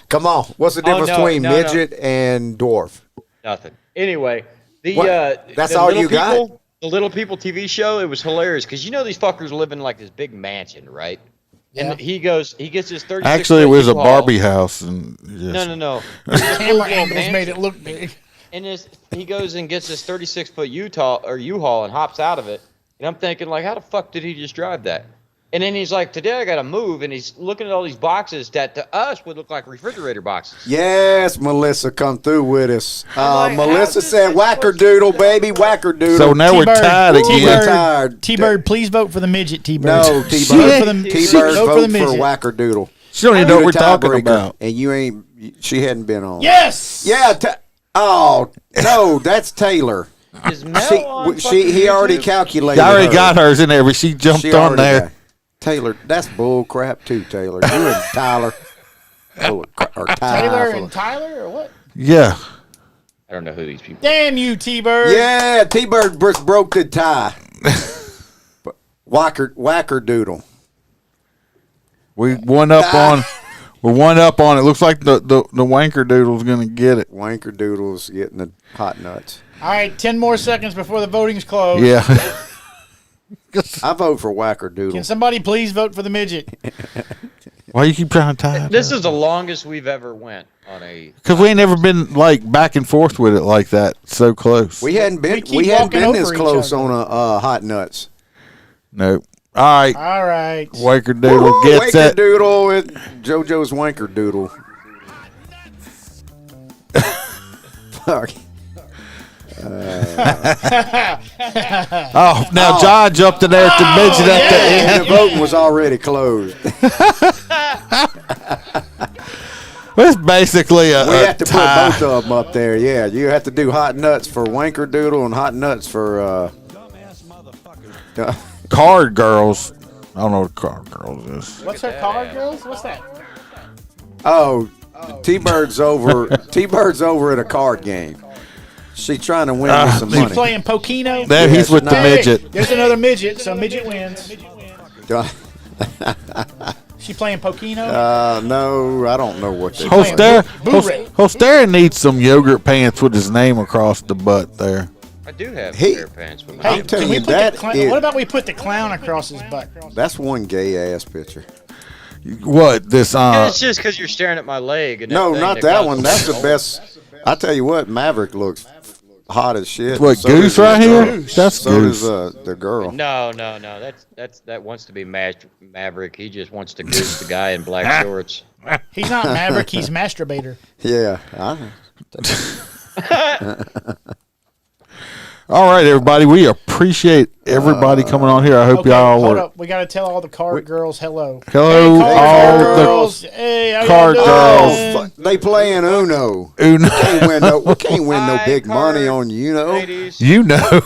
Come on. What's the difference between no. midget and dwarf? Nothing. Anyway, That's the all Little you got? People, the Little People TV show, it was hilarious because you know these fuckers live in like this big mansion, right? Yeah. And he gets his 36. Actually, it was a U-Haul. Barbie house, and No. Camera angles made it look big. And he goes and gets this 36-foot U-Haul and hops out of it. And I'm thinking, like, how the fuck did he just drive that? And then he's like, today I got to move. And he's looking at all these boxes that to us would look like refrigerator boxes. Yes, Melissa come through with us. I'm like, Melissa how's said, this wackerdoodle, baby, wackerdoodle. so now we're tied again. We're tired. T-Bird, please vote for the midget, T-Bird. No, Vote T-Bird. for the- T-Bird vote vote for the for midget. wackerdoodle. She don't even know what we're The talking tiebreaker, about. And you ain't, she hadn't been on. Yes! Yeah. Oh, no, that's Taylor. Is Mel on He already YouTube? calculated. I already her. got hers in there, but she jumped She on already there. got- Taylor, that's bull crap too, Taylor. You and Tyler. Or Taylor and Tyler or what? Yeah. I don't know who these people Damn you, T-Bird. Yeah, T-Bird broke the tie. Wackerdoodle. We're one up on it. Looks like the wanker doodle's gonna get it. Wankerdoodle's getting the hot nuts. All right, 10 more seconds before the voting's closed. Yeah. I vote for Wackerdoodle. Can somebody please vote for the midget? Why you keep trying to tie it? This is the longest we've ever went on a. Because we ain't never been like back and forth with it like that, so close. We hadn't been We keep walking this over each close other. on a hot nuts. Nope. All right. All right. Wanker doodle gets it. Wankerdoodle with JoJo's Wankerdoodle. Fuck. Oh, now John jumped in there at the midget at the end. The voting was already closed. It's basically a We have to tie. put both of them up there. Yeah, you have to do hot nuts for Wankerdoodle and hot nuts for Card girls. I don't know what card girls is. What's her card, girls? What's that? T-Bird's over. T-Bird's over at a card game. She's trying to win me some She's money. playing Pokino. There, he's with the Hey, midget. There's another midget, so midget wins. She playing Pokino. No, I don't know what they. playing Boo-Ray. Hostera needs some yogurt pants with his name across the butt there. I do have Hey, pair of pants with Hey, I'm telling can we you, put that the is- what about we put the clown across his butt? That's one gay ass picture. What this? It's just because you're staring at my leg. And No, thing not that that causes one. me That's to the know. best. I tell you what, Maverick looks hot as shit. What, So Goose does the right here? girl. That's so Goose. does the girl. No. That wants to be Maverick. He just wants to goose the guy in black shorts. He's not Maverick. He's masturbator. Yeah. All right, everybody. We appreciate everybody coming on here. I hope Okay, y'all hold were. up. We got to tell all the card girls hello. Hello, Hey, all card the girls. Hey, how card y'all girls. doing? Oh, they playing Uno. Uno. We can't win no Hi, big card money on Uno. Ladies. You know.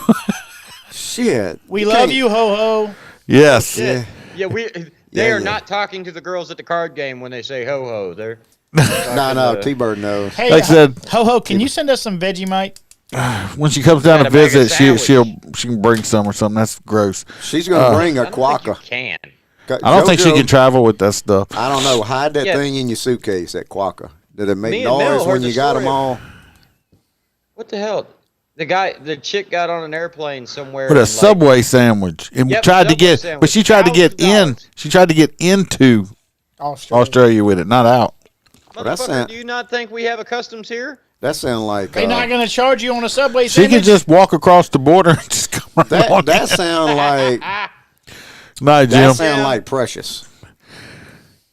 Shit. We love you, ho ho. Yes. Yeah. Yeah, they Yeah, are yeah. not talking to the girls at the card game when they say ho ho. They're No, T-Bird knows. Hey, Like I said, ho ho, can you send us some Vegemite? when she comes down to Gotta make a visit, she sandwich. can bring some or something. That's gross. She's gonna bring a I don't think you quokka. can. I don't think she can travel with that stuff. I don't know. Hide that Yeah. thing in your suitcase. That quokka. Did it make Me and Mel noise heard when the you got story them all? What the hell? The chick got on an airplane somewhere. With a and, like, Subway sandwich, and Yep, tried to Subway get, sandwich, but she tried to get in. $1,000. She tried to get into Australia with it, not out. Well, that Motherfucker, sound- do you not think we have a customs here? That sound like They're not going to charge you on a Subway She sandwich? could just walk across the border and just come right on. that sound like Night, Jim. that sound like Precious.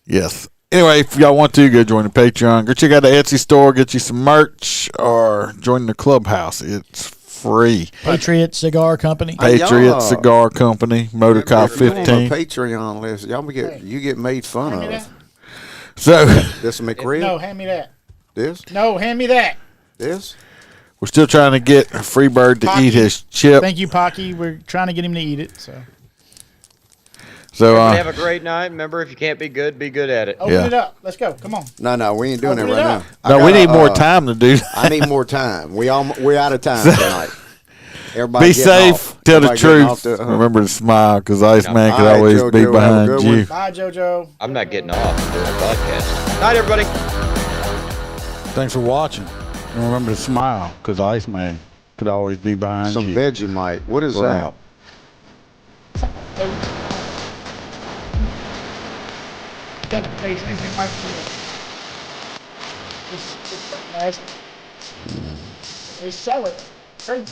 Yes. Anyway, if y'all want to, go join the Patreon. Go check out the Etsy store, get you some merch, or join the clubhouse. It's free. Patriot Cigar Company. Hey, Patriot y'all, Cigar Company, Motor Cop If you're on the 15. Patreon list, you get made fun Hand me of. that. So, This McRib. No, hand me that. This. No, hand me that. This. We're still trying to get Freebird to Pocky. eat his chip. Thank you, Pocky. We're trying to get him to eat it. So So Everybody have a great night. Remember, if you can't be good at it. open Yeah. it up. Let's go. Come on. No, we ain't doing it Open right it now. up. no, we need more time to do that. I need more time. We're out of time tonight. Everybody Be getting safe. off. Tell the Everybody getting off truth. the- Remember to smile, because Iceman All could right, always JoJo, be have a behind good you. one. Bye, JoJo. I'm not getting off. I'm doing a podcast. Night, everybody. Thanks for watching. And remember to smile, because Iceman could always be behind Some you. Vegemite. What is that? They sell it. Crazy.